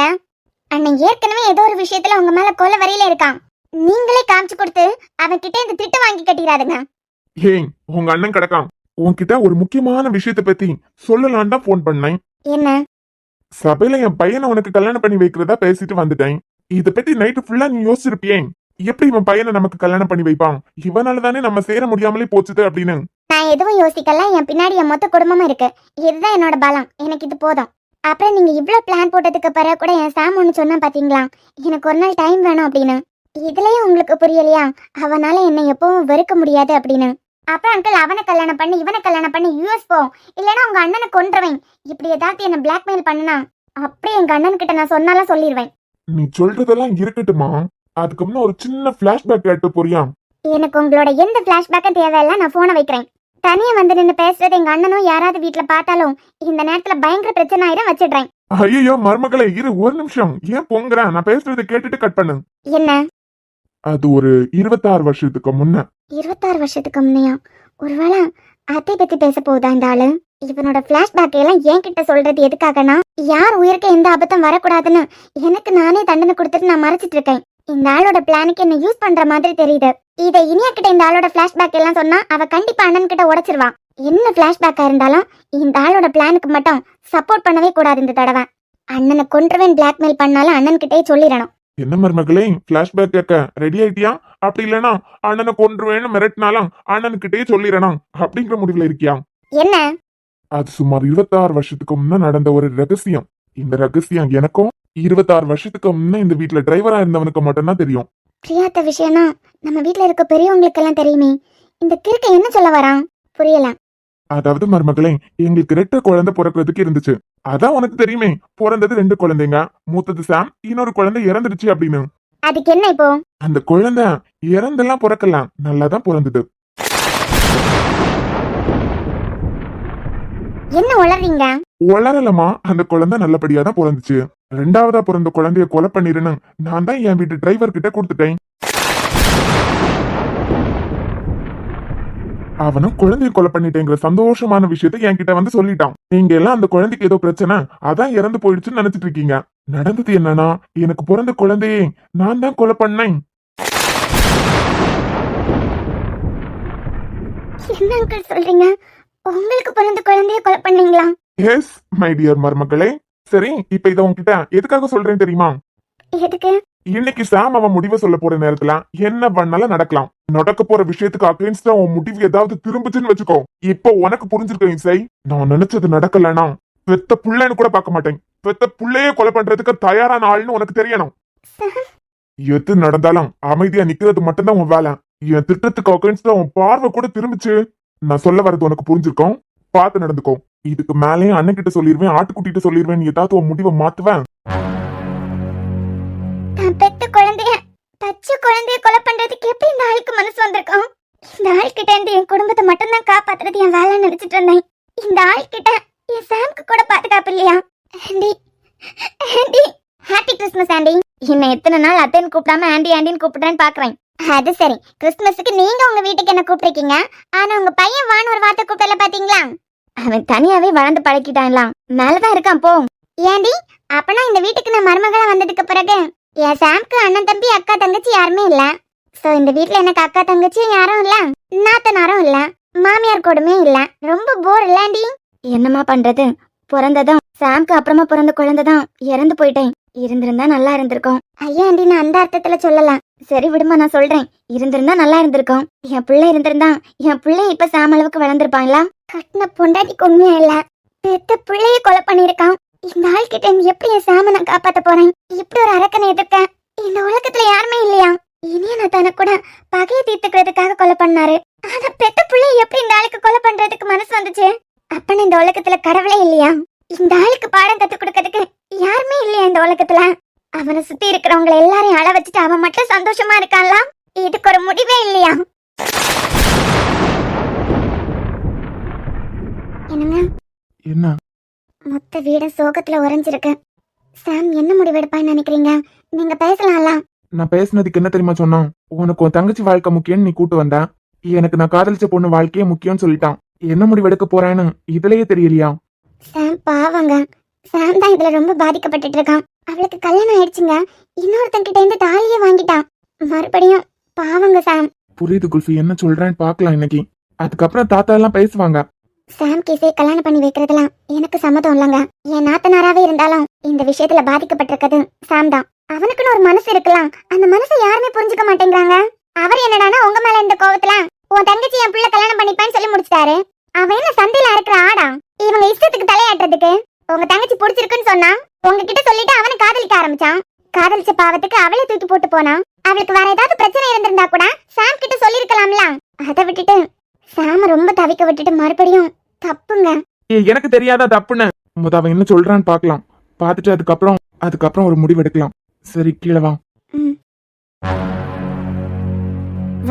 அண்ணன் ஏற்கனவே ஏதோ ஒரு விஷயத்துல உங்க மேல கொலை வரையில இருக்கான். நீங்களே காமிச்சு கொடுத்து அவன்கிட்ட இந்த திட்டு வாங்கி கட்டிடாதுங்க. ஏய், உங்க அண்ணன் கிடக்கான். உன்கிட்ட ஒரு முக்கியமான விஷயத்தை பத்தி சொல்லலான்னு தான் போன் பண்ணேன். என்ன? சபையில என் பையனை உனக்கு கல்யாணம் பண்ணி வைக்கிறதா பேசிட்டு வந்துட்டேன். இத பத்தி நைட்டு ஃபுல்லா நீ யோசிச்சிருப்பியே. எப்படி இவன் பையனை நமக்கு கல்யாணம் பண்ணி வைப்பான்? இவனால தானே நம்ம சேர முடியாமலே போச்சுது அப்படின்னு. நான் எதுவும் யோசிக்கல. என் பின்னாடி என் மொத்த குடும்பமும் இருக்கு. இதுதான் என்னோட பலம். எனக்கு இது போதும். அப்புறம் நீங்க இவ்வளவு பிளான் போட்டதுக்கு பிறகு கூட என் சாம் ஒண்ணு சொன்னா பாத்தீங்களா, எனக்கு ஒரு நாள் டைம் வேணும் அப்படின்னு. இதுலயும் உங்களுக்கு புரியலையா? அவனால என்னை எப்பவும் வெறுக்க முடியாது அப்படின்னு. அப்புறம் அங்கிள் அவனை கல்யாணம் பண்ணி இவனை கல்யாணம் பண்ணி யூஎஸ் போ, இல்லைன்னா உங்க அண்ணனை கொன்றுவேன், இப்படி ஏதாவது என்ன பிளாக்மெயில் பண்ணுனா அப்படியே எங்க அண்ணன் கிட்ட நான் சொன்னாலும் சொல்லிடுவேன். நீ சொல்றதெல்லாம் இருக்கட்டுமா, அதுக்கு முன்ன ஒரு சின்ன பிளாஷ்பேக் கேட்டு போறியா? எனக்கு உங்களோட எந்த பிளாஷ்பேக்கும் தேவையில்லை. நான் போனை வைக்கிறேன். தனியா வந்து நின்று பேசுறது எங்க அண்ணனும் யாராவது வீட்டுல பார்த்தாலும் இந்த நேரத்துல பயங்கர பிரச்சனை ஆயிரம் வச்சிடுறேன். ஐயோ மருமகளே, இரு ஒரு நிமிஷம். ஏன் பொங்குற? நான் பேசுறதை கேட்டுட்டு கட் பண்ணு. என்ன? அது ஒரு 26 வருஷத்துக்கு முன்ன. 26 வருஷத்துக்கு முன்னையா? ஒருவேளை அத்தை பத்தி பேச போகுதா இந்த ஆளு? இவனோட பிளாஷ்பேக் எல்லாம் என்கிட்ட சொல்றது எதுக்காகனா, யார் உயிருக்கு எந்த ஆபத்தும் வரக்கூடாதுன்னு எனக்கு நானே தண்டனை கொடுத்துட்டு நான் மறைச்சிட்டு இருக்கேன். இந்த ஆளோட பிளானுக்கு என்ன யூஸ் பண்ற மாதிரி தெரியுது. இதை இனியா கிட்ட இந்த ஆளோட பிளாஷ்பேக் எல்லாம் சொன்னா அவ கண்டிப்பா அண்ணன் கிட்ட உடைச்சிருவான். என்ன பிளாஷ்பேக்கா இருந்தாலும் இந்த ஆளோட பிளானுக்கு மட்டும் சப்போர்ட் பண்ணவே கூடாது. இந்த தடவை அண்ணனை கொன்றுவேன் பிளாக்மெயில் பண்ணாலும் அண்ணன் கிட்டே சொல்லிடணும். என்ன மருமகளே, பிளாஷ்பேக் கேட்க ரெடி ஆயிட்டியா? அப்படி இல்லனா அண்ணனை கொன்றுவேன்னு மிரட்டினாலும் அண்ணனுக்கிட்டே சொல்லிடணும் அப்படிங்கிற முடிவுல இருக்கியா? என்ன? அது சுமார் 26 வருஷத்துக்கு முன்ன நடந்த ஒரு ரகசியம். இந்த ரகசியம் எனக்கும் 26 வருஷத்துக்கு முன்ன இந்த வீட்டுல டிரைவரா இருந்தவனுக்கு மட்டும்தான் தெரியும். பிரியாத்த விஷயம்னா நம்ம வீட்ல இருக்க பெரியவங்களுக்கு எல்லாம் தெரியுமே. இந்த கிறுக்க என்ன சொல்ல வரான் புரியல. அதாவது மருமகளே, எங்களுக்கு 2 குழந்தை பிறக்கிறதுக்கு இருந்துச்சு. அதான் உனக்கு தெரியுமே, பிறந்தது 2 குழந்தைங்க. மூத்தது சாம், இன்னொரு குழந்தை இறந்துருச்சு அப்படின்னு. அதுக்கு என்ன இப்போ? அந்த குழந்தை இறந்தெல்லாம் பிறக்கலாம், நல்லாதான் பிறந்தது. என்ன உளறீங்க? வளரலமா, அந்த குழந்தை நல்லபடியா தான் பிறந்துச்சு. 2ஆவதா பிறந்த குழந்தைய கொலை பண்ணிருன்னு நான் தான் என் வீட்டு டிரைவர் கிட்ட கொடுத்துட்டேன். அவனும் குழந்தைய கொலை பண்ணிட்டேங்கிற சந்தோஷமான விஷயத்தை என்கிட்ட வந்து சொல்லிட்டான். நீங்க எல்லாம் அந்த குழந்தைக்கு ஏதோ பிரச்சனை, அதான் இறந்து போயிடுச்சுன்னு நினைச்சிட்டு இருக்கீங்க. நடந்தது என்னன்னா, எனக்கு பிறந்த குழந்தையே நான் தான் கொலை பண்ணேன். என்ன அங்கிள் சொல்றீங்க? உங்களுக்கு பிறந்த குழந்தைய கொலை பண்ணீங்களா? எஸ் மை டியர் மருமகளே. சரி, இப்ப இத உன்கிட்ட எதுக்காக சொல்றேன் தெரியுமா? எதுக்கு? இன்னைக்கு சாம் அவன் முடிவை சொல்ல போற நேரத்துல என்ன பண்ணாலும் நடக்கலாம். நடக்க போற விஷயத்துக்கு அகைன்ஸ்டா உன் முடிவு ஏதாவது திரும்பிச்சுன்னு வச்சுக்கோ. இப்போ உனக்கு புரிஞ்சிருக்க இசை, நான் நினைச்சது நடக்கலனா பெத்த புள்ளைன்னு கூட பார்க்க மாட்டேன். பெத்த புள்ளையே கொலை பண்றதுக்கு தயாரான ஆள்னு உனக்கு தெரியணும். எது நடந்தாலும் அமைதியா நிக்கிறது மட்டும்தான் உன் வேலை. என் திட்டத்துக்கு அகைன்ஸ்டா உன் பார்வை கூட திரும்பிச்சு, நான் சொல்ல வர்றது உனக்கு புரிஞ்சிருக்கோம். பார்த்து நடந்துக்கோ. இதுக்கு மேலேயும் அண்ணன் கிட்ட சொல்லிருவேன், ஆட்டுக்குட்டிட்ட சொல்லிருவேன், ஏதாவது உன் முடிவை மாத்துவேன். நான் பெத்த குழந்தைய பச்ச குழந்தைய கொலை பண்றதுக்கு எப்படி இந்த ஆளுக்கு மனசு வந்திருக்கும்? இந்த ஆள்கிட்ட இருந்து என் குடும்பத்தை மட்டும்தான் காப்பாத்துறது என் வேலை நினைச்சிட்டு இருந்தேன். இந்த ஆள்கிட்ட என் சாம்க்கு கூட பாதுகாப்பு இல்லையா? Aunty, aunty, happy Christmas aunty. இன்னும் எத்தனை நாள் அத்தைன்னு கூப்பிடாம ஆண்டி ஆண்டின்னு கூப்பிடுறேன்னு பாக்குறேன். அது சரி, கிறிஸ்துமஸுக்கு நீங்க உங்க வீட்டுக்கு என்ன கூப்பிட்டிருக்கீங்க, ஆனா உங்க பையன் வான்னு ஒரு வார்த்தை கூப்பிடல பாத்தீங்களா? அவன் தனியாவே வளர்ந்து பழக்கிட்டான்லாம், மேலதான் இருக்கான் போ. ஏண்டி, அப்பனா இந்த வீட்டுக்கு நான் மருமகளா வந்ததுக்கு பிறகு என் சாம்க்கு அண்ணன் தம்பி அக்கா தங்கச்சி யாருமே இல்ல. சோ இந்த வீட்ல எனக்கு அக்கா தங்கச்சியும் யாரும் இல்ல, நாத்தனாரும் இல்ல, மாமியார் கூடமே இல்ல. ரொம்ப போர் இல்லண்டி. என்னமா பண்றது, பிறந்ததும் சாம்க்கு அப்புறமா பிறந்த குழந்தைதான் இறந்து போயிட்டேன். இருந்திருந்தா நல்லா இருந்திருக்கும். ஐயா ஆண்டி, நான் அந்த அர்த்தத்துல சொல்லலாம். சரி விடுமா, நான் சொல்றேன். இருந்திருந்தா நல்லா இருந்திருக்கும். என் பிள்ளை இருந்திருந்தா என் பிள்ளை இப்ப சாம் அளவுக்கு வளர்ந்துருப்பாங்களா? கட்டின பொண்டாட்டிக்கு உண்மையா இல்ல, பெத்த பிள்ளைய கொலை பண்ணிருக்கான். இந்த ஆள் கிட்ட இருந்து எப்படி என் சாம நான் காப்பாத்த போறேன்? இப்படி ஒரு அரக்கனை எதிர்க்க இந்த உலகத்துல யாருமே இல்லையா? இனிய நான் தனக்கு கூட பகையை தீர்த்துக்கிறதுக்காக கொலை பண்ணாரு. ஆனா பெத்த பிள்ளைய எப்படி இந்த ஆளுக்கு கொலை பண்றதுக்கு மனசு வந்துச்சு? அப்பன்னு இந்த உலகத்துல கடவுளே இல்லையா? இந்த ஆளுக்கு பாடம் கத்து கொடுக்கறதுக்கு யாருமே இல்லையா இந்த உலகத்துல? அவனை சுத்தி இருக்கிறவங்களை எல்லாரையும் அழ வச்சுட்டு அவன் மட்டும் சந்தோஷமா இருக்கான்ல. இதுக்கு ஒரு முடிவே இல்லையா? என்னங்க, என்ன மொத்த வீட சோகத்துல உறைஞ்சிருக்கு. சாம் என்ன முடிவெடுப்பான்னு நினைக்கிறீங்க? நீங்க பேசலாம்ல. நான் பேசுனதுக்கு என்ன தெரியுமா சொன்னான்? உனக்கு உன் தங்கச்சி வாழ்க்கை முக்கியம்னு நீ கூட்டு வந்த, எனக்கு நான் காதலிச்ச பொண்ணு வாழ்க்கையே முக்கியம்னு சொல்லிட்டான். என்ன முடிவெடுக்க போறேன்னு இதுலயே தெரியலையா? சாம் பாவங்க, சாம் தான் இதுல ரொம்ப பாதிக்கப்பட்டுட்டு இருக்கான். அவளுக்கு கல்யாணம் ஆயிடுச்சுங்க, இன்னொருத்தன் கிட்ட இருந்து தாலியே வாங்கிட்டான். மறுபடியும் பாவங்க சாம். புரியுது குல்ஃபி, என்ன சொல்றேன்னு பாக்கலாம் இன்னைக்கு. அதுக்கப்புறம் தாத்தா எல்லாம் பேசுவாங்க. சாம் கேஸை கல்யாணம் பண்ணி வைக்கிறதுலாம் எனக்கு சம்மதம் இல்லைங்க. என் நாத்தனாராவே இருந்தாலும் இந்த விஷயத்துல பாதிக்கப்பட்டிருக்கிறது சாம் தான். அவனுக்குன்னு ஒரு மனசு இருக்கலாம், அந்த மனசை யாருமே புரிஞ்சுக்க மாட்டேங்கிறாங்க. அவர் என்னடானா உங்க மேல இந்த கோவத்துல உன் தங்கச்சி என் பிள்ளை கல்யாணம் பண்ணிப்பான்னு சொல்லி முடிச்சிட்டாரு. அவன் என்ன சந்தையில இருக்கிற ஆடா இவங்க இஷ்டத்துக்கு தலையாட்டுறதுக்கு? உங்க தங்கச்சி பிடிச்சிருக்குன்னு சொன்னா உங்ககிட்ட சொல்லிட்டு அவனை காதலிக்க ஆரம்பிச்சான். காதலிச்ச பாவத்துக்கு அவளை தூக்கி போட்டு போனான். அவளுக்கு வேற ஏதாவது பிரச்சனை இருந்திருந்தா கூட சாம் கிட்ட சொல்லிருக்கலாம்ல. அதை விட்டுட்டு சாம ரொம்ப தவிக்க விட்டுட்டு மறுபடியும் தப்புங்க. எனக்கு தெரியாதா தப்புன்னு? முத அவன் என்ன சொல்றான்னு பாக்கலாம், பாத்துட்டு அதுக்கப்புறம் ஒரு முடிவு எடுக்கலாம். சரி, கீழே வா.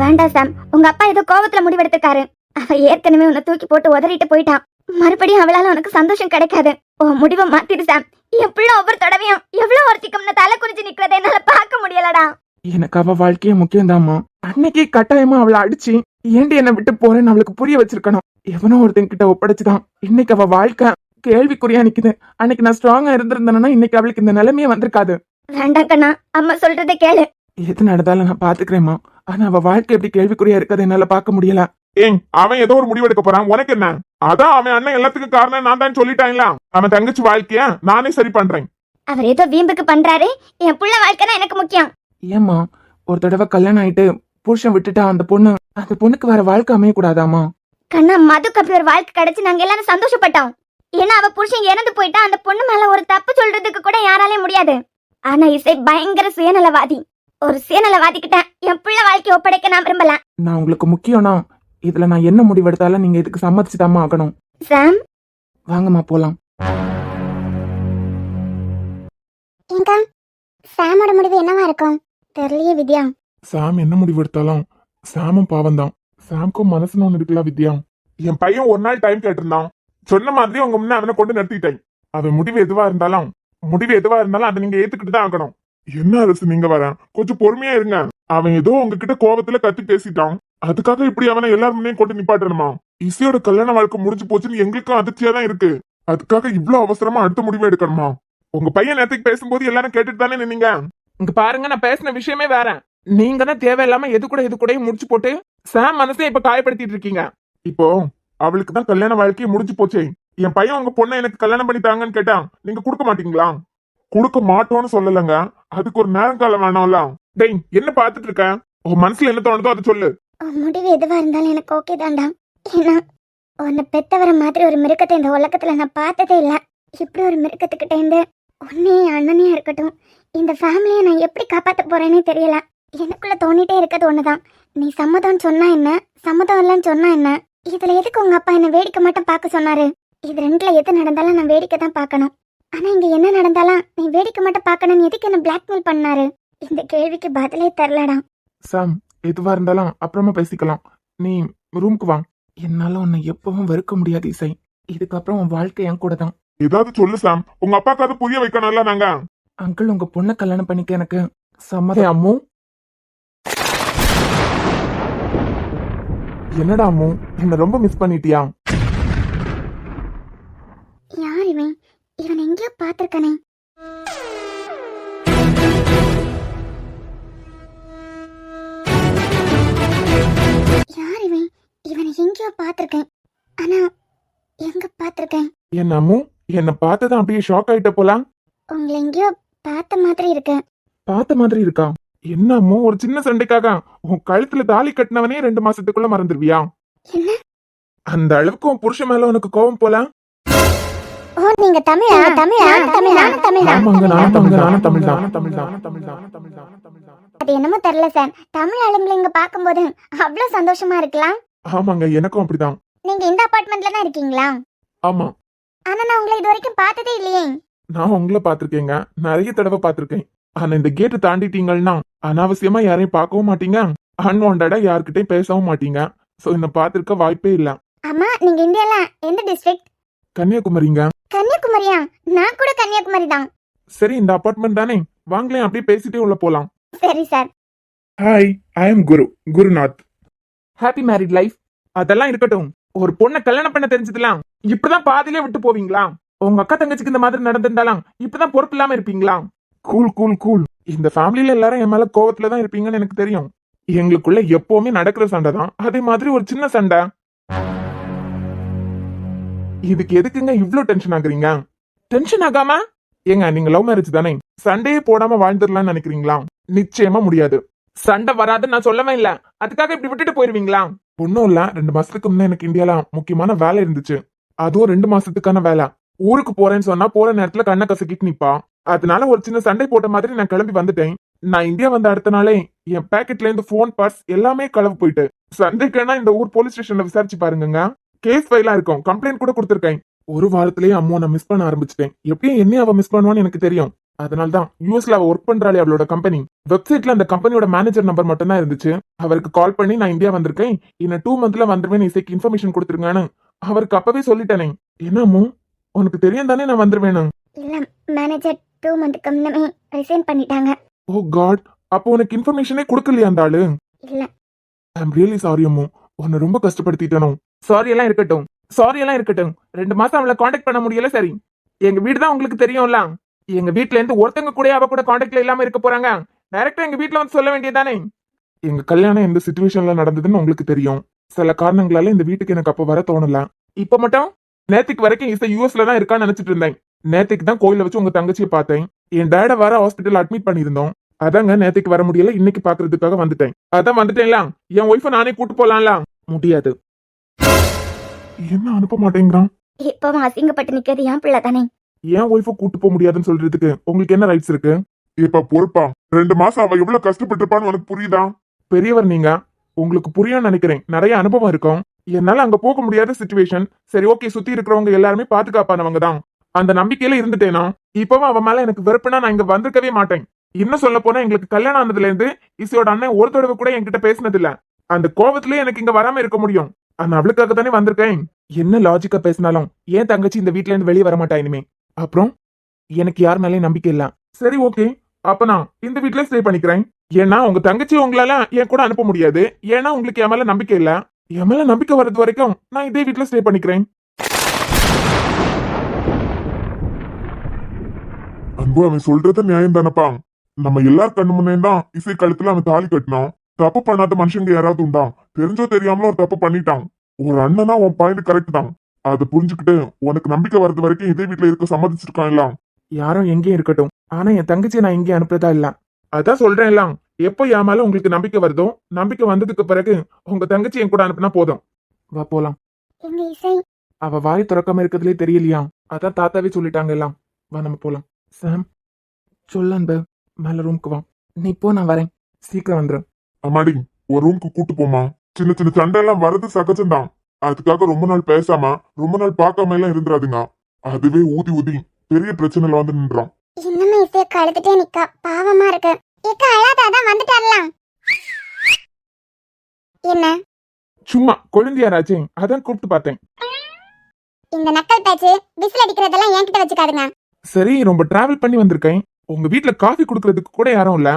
வேண்டாம் சாம், உங்க அப்பா ஏதோ கோவத்துல முடிவெடுத்துக்காரு. அவ ஏற்கனவே உன்னை தூக்கி போட்டு உதறிட்டு போயிட்டான். மறுபடியும் அவளால உனக்கு சந்தோஷம் கிடைக்காது. உன் முடிவை மாத்திடு சாம். என் பிள்ளை ஒவ்வொரு தடவையும் எவ்வளவு ஒருத்திக்கும் தலை குறிச்சு நிக்கிறத என்னால பார்க்க முடியலடா. எனக்கு அவ வாழ்க்கையே முக்கியம்தாம்மா. அன்னைக்கே கட்டாயமா அவளை அடிச்சு ஏண்டி என்ன விட்டு போறேன்னு அவளுக்கு புரிய வச்சிருக்கணும். எவனோ ஒருத்தன் கிட்ட ஒப்படைச்சுதான் இன்னைக்கு அவ வாழ்க்கை கேள்விக்குறியா நிக்குது. அன்னைக்கு நான் ஸ்ட்ராங்கா இருந்திருந்தேன்னா இன்னைக்கு அவளுக்கு இந்த நிலைமையே வந்திருக்காது. வேண்டாம் கண்ணா, அம்மா சொல்றதை கேளு. எது நடந்தாலும் நான் பாத்துக்கிறேம்மா. ஆனா அவ வாழ்க்கை எப்படி கேள்விக்குறியா இருக்காது என்னால பார்க்க முடியல. ஏங், அவன் ஏதோ ஒரு முடிவு எடுக்க போறான், உனக்கு என்ன? அதான் அவன் அண்ணன் எல்லாத்துக்கும் காரணம் நான் தான் சொல்லிட்டான்ல. அவன் தங்கச்சி வாழ்க்கைய நானே சரி பண்றேன். அவர் ஏதோ வீம்புக்கு பண்றாரு. என் புள்ள வாழ்க்கை தான் எனக்கு முக்கியம். ஏம்மா ஒரு தடவை கல்யாணம் ஆயிட்டு புருஷன் விட்டுட்டா அந்த பொண்ணுக்கு வேற வாழ்க்கை அமைய கூடாதாமா? கண்ணா, மதுக்கு அப்படி ஒரு வாழ்க்கை கிடைச்சு நாங்க எல்லாரும் சந்தோஷப்பட்டோம். ஏன்னா அவ புருஷன் இறந்து போயிட்டா அந்த பொண்ணு மேல ஒரு தப்பு சொல்றதுக்கு கூட யாராலையும் முடியாது. ஆனா இசை பயங்கர சுயநலவாதி. ஒரு சுயநலவாதி கிட்ட என் புள்ள வாழ்க்கையை ஒப்படைக்க நான் விரும்பல. நான் உங்களுக்கு முக்கியம்னா இதுல நான் என்ன முடிவெடுத்தாலும் நீங்க இதுக்கு சம்மதிச்சுதாம்மா ஆகணும். சாம், வாங்கம்மா போலாம். ஏங்கா சாமோட முடிவு என்னவா இருக்கும் தெரியலையே வித்யா. சாம் என்ன முடிவு எடுத்தாலும் சாமும் பாவம் தான். சாம்க்கும் மனசுன்னு ஒண்ணு இருக்குல்ல வித்யா. என் பையன் ஒரு நாள் டைம் கேட்டிருந்தான். சொன்ன மாதிரி உங்க முன்ன அவனை கொண்டு நிறுத்திட்டேன். அவன் முடிவு எதுவா இருந்தாலும் அதை நீங்க ஏத்துக்கிட்டு தான் ஆகணும். என்ன அரசு நீங்க வர கொஞ்சம் பொறுமையா இருங்க. அவன் ஏதோ உங்ககிட்ட கோபத்துல கத்தி பேசிட்டான். அதுக்காக இப்படி அவனை எல்லார் முன்னையும் கொண்டு நிப்பாட்டணுமா? இசையோட கல்யாண வாழ்க்கை முடிஞ்சு போச்சுன்னு எங்களுக்கும் அதிர்ச்சியா தான் இருக்கு. அதுக்காக இவ்வளவு அவசரமா அடுத்த முடிவு எடுக்கணுமா? உங்க பையன் நேரத்துக்கு பேசும்போது எல்லாரும் கேட்டுட்டு தானே நின்னீங்க. இங்க பாருங்க, நான் பேசின விஷயமே வேற. நீங்க தான் தேவையில்லாம எது கூட முடிச்சு போட்டு சாம் மனசை இப்ப காயப்படுத்திட்டு இருக்கீங்க. இப்போ அவளுக்கு தான் கல்யாண வாழ்க்கையை முடிஞ்சு போச்சே. என் பையன் உங்க பொண்ணை எனக்கு கல்யாணம் பண்ணி தாங்கன்னு கேட்டா நீங்க கொடுக்க மாட்டீங்களா? கொடுக்க மாட்டோம்னு சொல்லலங்க, அதுக்கு ஒரு நேரம் காலம் வேணாம்ல. டேய், என்ன பாத்துட்டு இருக்க? உன் மனசுல என்ன தோணுதோ அதை சொல்லு. உன் முடிவு எதுவா இருந்தாலும் எனக்கு ஓகே தான்டா. ஏன்னா உன்னை பெத்தவர மாதிரி ஒரு மிருகத்தை இந்த உலகத்துல நான் பார்த்ததே இல்ல. இப்படி ஒரு மிருகத்துக்கிட்ட இருந்து உன்னே அண்ணனையா இருக்கட்டும், இந்த ஃபேமிலியை நான் எப்படி காப்பாத்த போறேன்னே தெரியல. எனக்குள்ள தோணிட்டே இருக்கிறது ஒண்ணுதான், நீ சம்மதம்னு சொன்னா என்ன, சம்மதம் இல்லைன்னு சொன்னா என்ன? இதுல எதுக்கு உங்க அப்பா என்ன வேடிக்கை மட்டும் பார்க்க சொன்னாரு? இது ரெண்டுல எது நடந்தாலும் நான் வேடிக்கை தான் பார்க்கணும். ஆனா இங்க என்ன நடந்தாலும் நீ வேடிக்கை மட்டும் பார்க்கணும்னு எதுக்கு என்ன பிளாக்மெயில் பண்ணாரு? இந்த கேள்விக்கு பதிலே தரலடா. சாம், எதுவா இருந்தாலும் அப்புறமா பேசிக்கலாம். நீ ரூமுக்கு வா. என்னால உன்னை எப்பவும் வெறுக்க முடியாது இசை. இதுக்கப்புறம் உன் வாழ்க்கை என் கூட தான். ஏதாவது சொல்லு சாம், உங்க அப்பாக்காவது புரிய வைக்கணும்ல. நாங்க அங்கிள் உங்க பொண்ணை கல்யாணம் பண்ணிக்க எனக்கு சம்மதம். அம்மு, என்னடா அம்மு, என்ன ரொம்ப மிஸ் பண்ணிட்டியா? யார் இவன்? இவன் எங்கேயோ பார்த்திருக்கனே. யார் இவன்? இவனை எங்கேயோ பார்த்திருக்கேன். ஆனா எங்க பார்த்திருக்கேன்? என்ன அம்மு, என்ன பார்த்ததான் அப்படியே ஷாக் ஆயிட்ட போலாம். உங்களை எங்கேயோ பார்த்த மாதிரி இருக்கு. பார்த்த மாதிரி இருக்கா? என்ன அம்மு, ஒரு சின்ன சண்டைக்காக உன் கழுத்துல தாலி கட்டினவனே 2 மாசத்துக்குள்ள மறந்துடுவியா? என்ன? அந்த அளவுக்கு உன் புருஷன் மேல உனக்கு கோபம் போலாம். ஓ, நீங்க தமிழா? தமிழா? தமிழா? ஆமாங்க, நானும் தமிழ் தான். அது என்னமோ தெரியல சார். தமிழ் ஆளுங்களை இங்க பார்க்கும்போது அவ்வளவு சந்தோஷமா இருக்கலாம். ஆமாங்க, எனக்கும் அப்படிதான். நீங்க இந்த அபார்ட்மெண்ட்ல தான் இருக்கீங்களா? ஆமா, ஆனா நான் உங்களை இது வரைக்கும் பார்த்ததே இல்லையே. நான் உங்களை பாத்திருக்கேங்க, நிறைய தடவை பாத்திருக்கேன். ஆனா இந்த கேட்டு தாண்டிட்டீங்கன்னா அனாவசியமா யாரையும் பார்க்கவும் மாட்டீங்க, அன்வான்டா யார்கிட்டயும் பேசவும் மாட்டீங்க. சோ என்ன பாத்திருக்க வாய்ப்பே இல்ல. அம்மா, நீங்க இந்தியால எந்த டிஸ்ட்ரிக்ட்? கன்னியாகுமரிங்க. கன்னியாகுமரியா? நான் கூட கன்னியாகுமரி தான். சரி, இந்த அபார்ட்மெண்ட் தானே, வாங்களேன் அப்படியே பேசிட்டே உள்ள போலாம். சரி sir. Hi, I am Gurunath. Happy married life. அதெல்லாம் இருக்கட்டும், ஒரு பொண்ணை கல்யாணம் பண்ண தெரிஞ்சதுலாம் இப்படிதான் பாதியிலே விட்டு போவீங்களா? உங்க அக்கா தங்கச்சிக்கு இந்த மாதிரி நடந்திருந்தாலும் இப்படிதான் பொறுப்பு இல்லாம இருப்பீங்களா? கூல். இந்த ஃபேமிலியில எல்லாரும் என் மேல கோவத்துல தான் இருப்பீங்கன்னு எனக்கு தெரியும். எங்களுக்குள்ள எப்பவுமே நடக்கிற சண்டை தான். அதே மாதிரி ஒரு சின்ன சண்டை. இதுக்கு எதுக்குங்க இவ்ளோ டென்ஷன் ஆகுறீங்க? டென்ஷன் ஆகாம ஏங்க, நீங்க லவ் மேரேஜ் தானே, சண்டையே போடாம வாழ்ந்துடலாம்னு நினைக்கிறீங்களா? நிச்சயமா முடியாது. சண்டை வராதுன்னு நான் சொல்லவே இல்ல. அதுக்காக இப்படி விட்டுட்டு போயிருவீங்களா? ஒன்னும் இல்ல, 2 மாசத்துக்கு முன்ன எனக்கு இந்தியால முக்கியமான வேலை இருந்துச்சு. அதுவும் 2 மாசத்துக்கான வேலை. ஊருக்கு போறேன்னு சொன்னா போற நேரத்துல கண்ணை கசக்கிட்டு நிப்பா. அதனால ஒரு சின்ன சண்டை போட்ட மாதிரி நான் கிளம்பி வந்துட்டேன். நான் இந்தியா வந்த அடுத்த நாளே என் பேக்கெட்ல இருந்து போன், பர்ஸ் எல்லாமே களவு போயிட்டு. சண்டைக்குன்னா இந்த ஊர் போலீஸ் ஸ்டேஷன்ல விசாரிச்சு பாருங்க, கேஸ் ஃபைலா இருக்கும், கம்ப்ளைண்ட் கூட கொடுத்திருக்கேன். ஒரு வாரத்திலேயே அம்மா நான் மிஸ் பண்ண ஆரம்பிச்சிட்டேன். எப்படியும் என்ன அவ மிஸ் பண்ணுவான்னு எனக்கு தெரியும். அதனால்தான் யூஎஸ்ல அவ ஒர்க் பண்றாளே அவளோட கம்பெனி, வெப்சைட்ல அந்த கம்பெனியோட மேனேஜர் நம்பர் மட்டும் தான் இருந்துச்சு. அவருக்கு கால் பண்ணி நான் இந்தியா வந்திருக்கேன், இன்னும் 2 மந்த்ல வந்துருவேன், இசைக்கு இன்ஃபர்மேஷன் கொடுத்துருங்கன்னு அவருக்கு அப்பவே சொல்லிட்டேனே. என்னமோ உனக்கு தெரியும் தானே நான் வந்துருவேன்னு. இல்ல, மேனேஜர் 2 மந்த்க்கு முன்னமே ரிசைன் பண்ணிட்டாங்க. ஓ காட், அப்போ உனக்கு இன்ஃபர்மேஷனே கொடுக்கலையா அந்த ஆளு? இல்ல. ஐ அம் ரியலி சாரி அம்மு, உன்னை ரொம்ப கஷ்டப்படுத்திட்டனும். சாரி எல்லாம் இருக்கட்டும், 2 மாசம் அவளை காண்டாக்ட் பண்ண முடியல. சரி, எங்க வீடு தான் உங்களுக்கு தெரியும்ல. எங்க வீட்ல இருந்து ஒருத்தங்க கூட அவ கூட காண்டாக்ட்ல இல்லாம இருக்க போறாங்க. டைரக்டா எங்க வீட்ல வந்து சொல்ல வேண்டியதானே. எங்க கல்யாணம் எந்த சிச்சுவேஷன்ல நடந்ததுன்னு உங்களுக்கு தெரியும். சில காரணங்களால இந்த வீட்டுக்கு எனக்கு அப்ப வர தோணல. இப்ப மட்டும் நேத்துக்கு வரைக்கும் இசை யூஎஸ்ல தான் இருக்கான்னு நினைச்சிட்டு இருந்தேன். நேத்துக்கு தான் கோயில வச்சு உங்க தங்கச்சியை பார்த்தேன். என் டேட வர ஹாஸ்பிட்டல் அட்மிட் பண்ணியிருந்தோம். அதாங்க நேத்துக்கு வர முடியல, இன்னைக்கு பாக்குறதுக்காக வந்துட்டேன். அதான் வந்துட்டேன்ல, என் ஒய்ஃபை நானே கூட்டு போலாம்ல. முடியாது. என்ன அனுப்ப மாட்டேங்கிறான்? இப்பவும் அசிங்கப்பட்டு நிக்கிறது என் பிள்ளை தானே. ஏன் ஒய்ஃபை கூட்டு போக முடியாதுன்னு சொல்றதுக்கு உங்களுக்கு என்ன ரைட்ஸ் இருக்கு? இப்ப பொறுப்பா 2 மாசம் அவ எவ்வளவு கஷ்டப்பட்டிருப்பான்னு உனக்கு புரியுதா? பெரியவர் நீங்க, உங்களுக்கு புரியும்னு நினைக்கிறேன். நிறைய அனுபவம் இருக்கும். என்னால அங்க போக முடியாத சிச்சுவேஷன். சரி ஓகே, சுத்தி இருக்கிறவங்க எல்லாருமே பாதுகாப்பானவங்க தான். அந்த நம்பிக்கையில இருந்துட்டேனா. இப்பவும் அவன் மேல எனக்கு வெறுப்புனா நான் இங்க வந்திருக்கவே மாட்டேன். இன்னும் சொல்ல போனா எங்களுக்கு கல்யாணம் ஆனதுல இருந்து இசையோட அண்ணன் ஒரு தடவை கூட என்கிட்ட பேசினது இல்ல. அந்த கோவத்திலேயே எனக்கு இங்க வராம இருக்க முடியும். ஆனா அவளுக்காக தானே வந்திருக்கேன். என்ன லாஜிக்கா பேசினாலும் ஏன் தங்கச்சி இந்த வீட்ல இருந்து வெளியே வர மாட்டா இனிமே. அப்புறம் எனக்கு யார் மேலேயும் நம்பிக்கை இல்ல. சரி ஓகே, அப்ப நான் இந்த வீட்ல ஸ்டே பண்ணிக்கிறேன். ஏன்னா உங்க தங்கச்சி உங்களால என் கூட அனுப்ப முடியாது. ஏன்னா உங்களுக்கு என் மேல நம்பிக்கை இல்ல. என் மேல நம்பிக்கை வர்றது வரைக்கும் நான் இதே வீட்ல ஸ்டே பண்ணிக்கிறேன். அன்பு, அவன் சொல்றது நியாயம் தானப்பா. நம்ம எல்லார் கண்ணு முன்னே தான் இசை கழுத்துல அவன் தாலி கட்டினான். தப்பு பண்ணாத மனுஷங்க யாராவது உண்டா? தெரிஞ்சோ தெரியாமலோ ஒரு தப்பு பண்ணிட்டான். ஒரு அண்ணனா உன் பாயிண்ட் கரெக்ட் தான். அதை புரிஞ்சுக்கிட்டு உனக்கு நம்பிக்கை வர்றது வரைக்கும் இதே வீட்டுல இருக்க சம்மதிச்சிருக்கான். யாரும் எங்கேயும் இருக்கட்டும், ஆனா என் தங்கச்சியை நான் எங்கேயும் அனுப்புறதா இல்ல. அதான் சொல்றேன். எப்போ என் மேல உங்களுக்கு நம்பிக்கை வருதோ, நம்பிக்கை வந்ததுக்கு பிறகு உங்க தங்கச்சி என் கூட அனுப்புனா போதும். வா போலாம். எங்க இசை அவ வாய் திறக்காம இருக்கிறதுலே தெரியலையா? அதான் தாத்தாவே சொல்லிட்டாங்க எல்லாம். வா நம்ம போலாம். சாம் சொல்ல அன்பு, மேல ரூமுக்கு வா. நீ போ, நான் வரேன். சீக்கிரம் வந்துரு. அம்மாடி, ஒரு ரூமுக்கு கூட்டு போமா. சின்ன சின்ன சண்டை எல்லாம் வர்றது சகஜம்தான். அதுக்காக ரொம்ப நாள் பேசாம ரொம்ப நாள் பார்க்காம எல்லாம் இருந்துராதுங்க. அதுவே ஊதி ஊதி பெரிய பிரச்சனைல வந்து நின்றான். இன்னுமே இசைய கழுத்துட்டே நிக்கா, பாவமா இருக்கு. ஏக்கா அழாதான் வந்துட்டாரலாம். என்ன சும்மா கொழுந்தியாராச்சே, அதான் கூப்பிட்டு பார்த்தேன். இந்த நக்கல் பேச்சு விசில் அடிக்கிறதெல்லாம் என்கிட்ட வச்சுக்காதுங்க. சரி, ரொம்ப டிராவல் பண்ணி வந்திருக்கேன். உங்க வீட்ல காஃபி குடுக்கறதுக்கு கூட யாரும் இல்ல.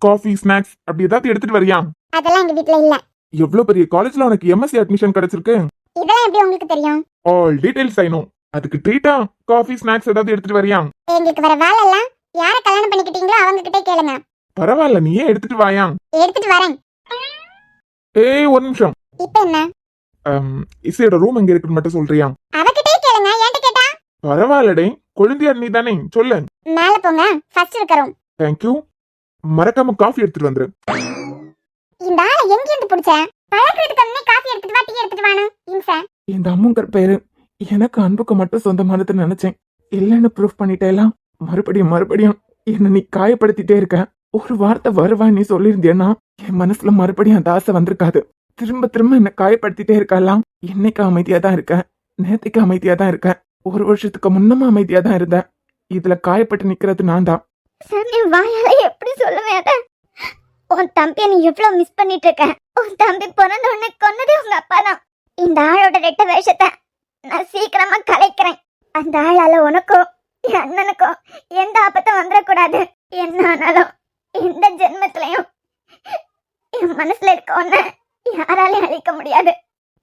காஃபி ஸ்நாக்ஸ் அப்படி ஏதாவது எடுத்துட்டு வரியா? அதெல்லாம் எங்க வீட்ல இல்ல. எவ்வளவு பெரிய காலேஜ்ல உனக்கு எம்எஸ்சி அட்மிஷன் கிடைச்சிருக்கு. இதெல்லாம் எப்படி உங்களுக்கு தெரியும்? All details I know. அதுக்கு ட்ரீட்டா காஃபி ஸ்நாக்ஸ் ஏதாவது எடுத்துட்டு வரியா? எங்களுக்கு வர வேலை எல்லாம் யார கல்யாணம் பண்ணிக்கிட்டீங்களோ அவங்க கிட்டே கேளுங்க. பரவாயில்ல, நீயே எடுத்துட்டு வாயா. எடுத்துட்டு வரேன். ஏய் ஒரு நிமிஷம். இப்போ என்ன? இசையோட ரூம் எங்க இருக்குன்னு மட்டும் சொல்றியா? அவகிட்டே கேளுங்க, என்கிட்ட கேட்டா? பரவாயில்லடே, கொழுந்தியார் நீ தானே, சொல்லு. மேல போங்க, ஃபர்ஸ்ட் இருக்கறோம். தேங்க்யூ. மறக்காம காஃபி எடுத்துட்டு வந்துரு. இந்த ஆளை எங்க இருந்து புடிச்ச? பழக்கிறதுக்கு முன்னே காஃபி எடுத்துட்டு வா, டீ எடுத்துட்டு வானு இன்ச. இந்த அம்முங்கிற பேரு எனக்கு அன்புக்கு மட்டும் சொந்தமானதுன்னு நினைச்சேன். இல்லைன்னு ப்ரூஃப் பண்ணிட்டேலாம். மறுபடியும் என்ன நீ காயப்படுத்திட்டே இருக்க. ஒரு வார்த்தை வருவா நீ சொல்லியிருந்தேன்னா என் மனசுல மறுபடியும் அந்த ஆசை வந்திருக்காது. திரும்ப என்ன காயப்படுத்திட்டே இருக்கலாம். என்னைக்கு அமைதியா தான் இருக்க, நேத்துக்கு அமைதியா தான் இருக்க, 1 வருஷத்துக்கு முன்னமா அமைதியா தான் இருந்த. இதுல காயப்பட்டு நிக்கிறது நான் தான். சாமி, வாயால எப்படி சொல்லுவேன் அத? உன் தம்பியை நீ எவ்வளவு மிஸ் பண்ணிட்டு இருக்க. உன் தம்பி பிறந்த உடனே கொன்னதே உங்க அப்பா தான். இந்த ஆளோட ரெட்ட வேஷத்தை நான் சீக்கிரமா கலைக்கிறேன். அந்த ஆளால உனக்கும் என் அண்ணனுக்கும் எந்த ஆபத்தும் வந்துடக்கூடாது. என்ன ஆனாலும் இந்த ஜென்மத்திலையும் என் மனசுல இருக்க ஒன்ன யாராலையும் அழிக்க முடியாது.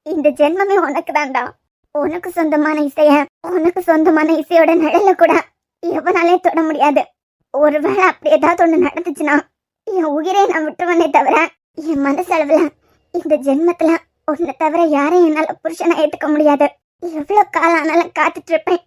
இந்த ஜென்மமே உனக்கு தான்டா. உனக்கு சொந்தமான இசைய, உனக்கு சொந்தமான இசையோட நிழல கூட எவனாலே தொட முடியாது. ஒருவேளை அப்படி ஏதாவது ஒண்ணு நடந்துச்சுன்னா என் உயிரை நான் விட்டுருவனே தவிர என் மனசளவுல இந்த ஜென்மத்துல உன்னை தவிர யாரையும் என்னால புருஷனை ஏத்துக்க முடியாது. எவ்வளவு காலம் ஆனாலும் காத்துட்டு இருப்பேன்.